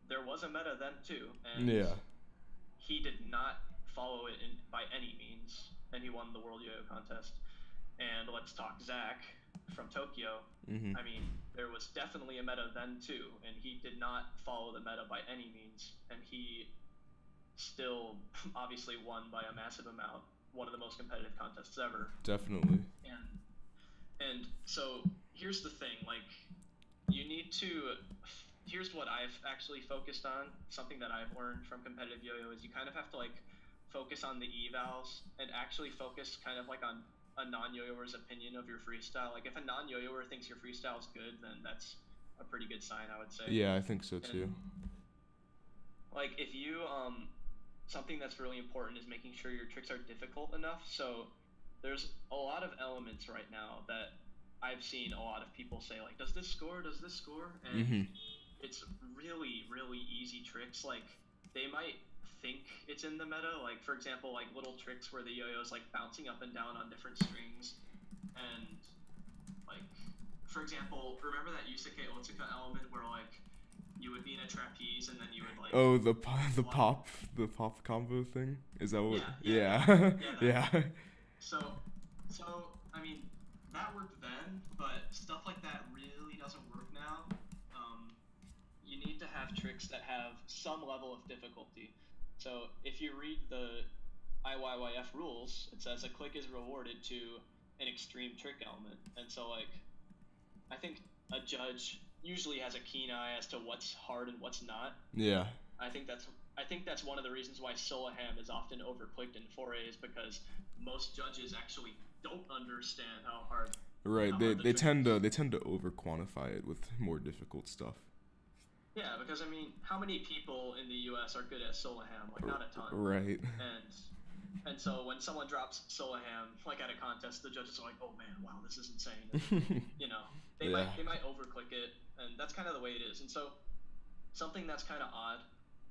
there was a meta then too, and Yeah. he did not follow it by any means, and he won the World Yo-Yo contest. And let's talk Zach from Tokyo. Mm-hmm. I mean, there was definitely a meta then too, and he did not follow the meta by any means, and he still obviously won by a massive amount, one of the most competitive contests ever. Definitely. And so here's the thing, like you need to here's what I've actually focused on, something that I've learned from competitive yo-yo is you kind of have to like focus on the evals and actually focus kind of like on a non-yo-yoer's opinion of your freestyle. Like if a non-yo-yoer thinks your freestyle is good, then that's a pretty good sign, I would say. Yeah, I think so too. And, like if you something that's really important is making sure your tricks are difficult enough. So there's a lot of elements right now that I've seen a lot of people say like, does this score? And it's really, really easy tricks. Like they might think it's in the meta, like for example, like little tricks where the yo-yo's like bouncing up and down on different strings, and like for example, remember that Yusuke Otsuka element where like you would be in a trapeze and then you would like the pop combo thing? Is that what? Yeah. So I mean that worked then, but stuff like that really doesn't work now. You need to have tricks that have some level of difficulty. So if you read the IYYF rules, it says a click is rewarded to an extreme trick element. And so like I think a judge usually has a keen eye as to what's hard and what's not. Yeah. I think that's one of the reasons why Solaham is often overclicked in 4A is because most judges actually don't understand how hard. Right. They tend to over quantify it with more difficult stuff. Yeah, because I mean, how many people in the U.S. are good at Solaham? Like not a ton. Right. And so when someone drops Solaham like at a contest, the judges are like, "Oh man, wow, this is insane." And, you know, they might overclick it, and that's kind of the way it is. And so something that's kind of odd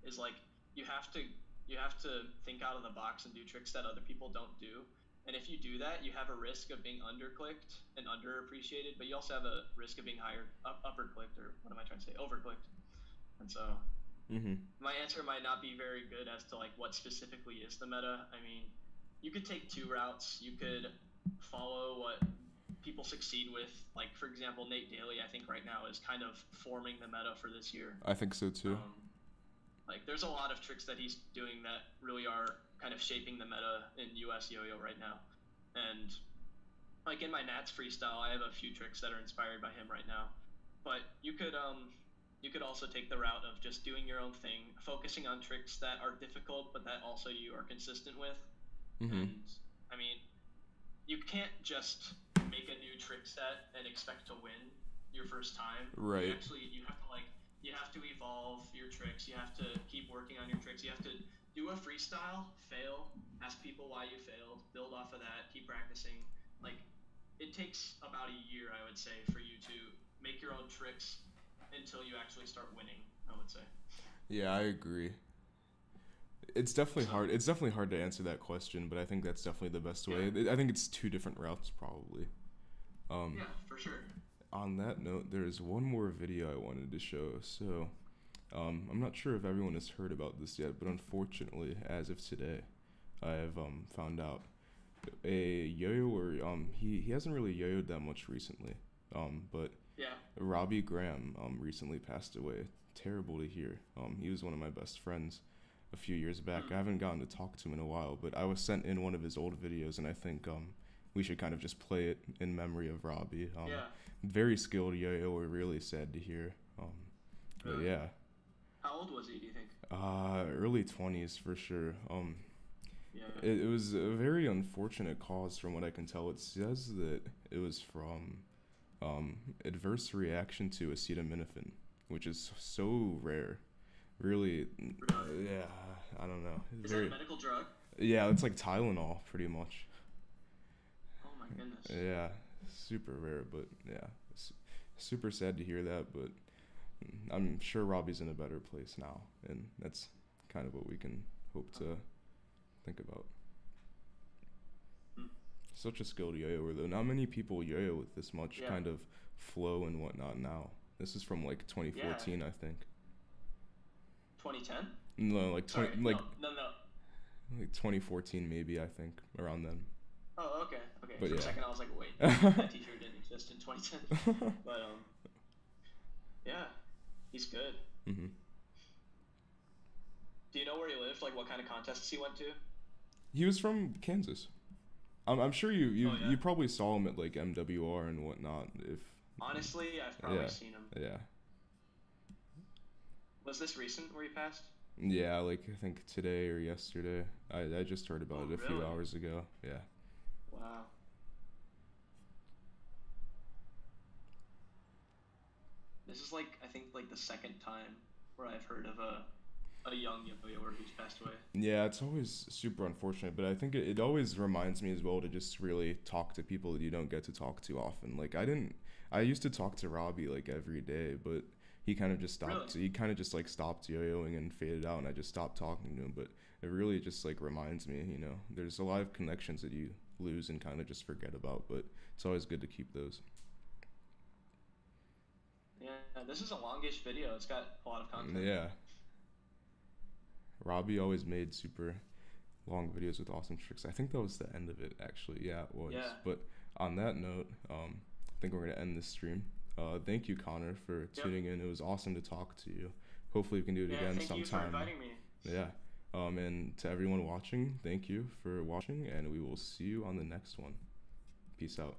is like you have to think out of the box and do tricks that other people don't do. And if you do that, you have a risk of being underclicked and underappreciated, but you also have a risk of being upperclicked, or what am I trying to say, overclicked. And so my answer might not be very good as to like what specifically is the meta. I mean, you could take two routes. You could follow what people succeed with. Like, for example, Nate Daly, I think right now is kind of forming the meta for this year. I think so too. Like, there's a lot of tricks that he's doing that really are kind of shaping the meta in US yo-yo right now. And like in my Nats freestyle, I have a few tricks that are inspired by him right now. But you could also take the route of just doing your own thing, focusing on tricks that are difficult, but that also you are consistent with. And I mean, you can't just make a new trick set and expect to win your first time. Right. You have to evolve your tricks. You have to keep working on your tricks. You have to do a freestyle, fail, ask people why you failed, build off of that, keep practicing. Like, it takes about a year, I would say, for you to make your own tricks until you actually start winning, I would say. Yeah, I agree. It's definitely hard. It's definitely hard to answer that question, but I think that's definitely the best way. I think it's two different routes probably. Yeah, for sure. On that note, there's one more video I wanted to show. So, I'm not sure if everyone has heard about this yet, but unfortunately, as of today, I have found out a yo-yoer. He hasn't really yo-yoed that much recently. But Yeah. Robbie Graham recently passed away. Terrible to hear. He was one of my best friends a few years back. I haven't gotten to talk to him in a while, but I was sent in one of his old videos, and I think we should kind of just play it in memory of Robbie. Yeah. Very skilled yo-yoer, really sad to hear. But Really? yeah, How old was he, do you think? early 20s for sure. Yeah. It was a very unfortunate cause from what I can tell. It says that it was from adverse reaction to acetaminophen, which is so rare. Really, Really? yeah, I don't know. Is that a medical drug? Yeah, it's like Tylenol, pretty much. Oh my goodness. Yeah, super rare, but yeah, super sad to hear that. But I'm sure Robbie's in a better place now, and that's kind of what we can hope to think about. Such a skilled yo-yoer, though. Not many people yo-yo with this much kind of flow and whatnot now. This is from like 2014, I think. 2010? No, like Sorry, like no. like 2014 maybe, I think, around then. Oh, okay. But For yeah. a second, I was like, wait, that t-shirt didn't exist in 2010. But yeah, he's good. Mm-hmm. Do you know where he lived? Like, what kind of contests he went to? He was from Kansas. I'm sure you Oh, yeah? you probably saw him at like MWR and whatnot. If Honestly, I've probably seen him. yeah. Was this recent where he passed? Yeah, like I think today or yesterday. I just heard about it a few really? hours ago. Yeah. Wow. This is like, I think, like the second time where I've heard of a young yo-yoer who's passed away. Yeah, it's always super unfortunate, but I think it always reminds me as well to just really talk to people that you don't get to talk to often. Like I used to talk to Robbie like every day, but he kind of just stopped. Really? He kind of just like stopped yo-yoing and faded out, and I just stopped talking to him. But it really just like reminds me, there's a lot of connections that you lose and kind of just forget about, but it's always good to keep those. Yeah, this is a longish video. It's got a lot of content. Yeah. Robbie always made super long videos with awesome tricks. I think that was the end of it, actually. Yeah, it was. Yeah. But on that note, I think we're going to end this stream. Thank you, Connor, for tuning in. It was awesome to talk to you. Hopefully we can do it again sometime. Thank you for inviting me. Yeah. And to everyone watching, thank you for watching, and we will see you on the next one. Peace out.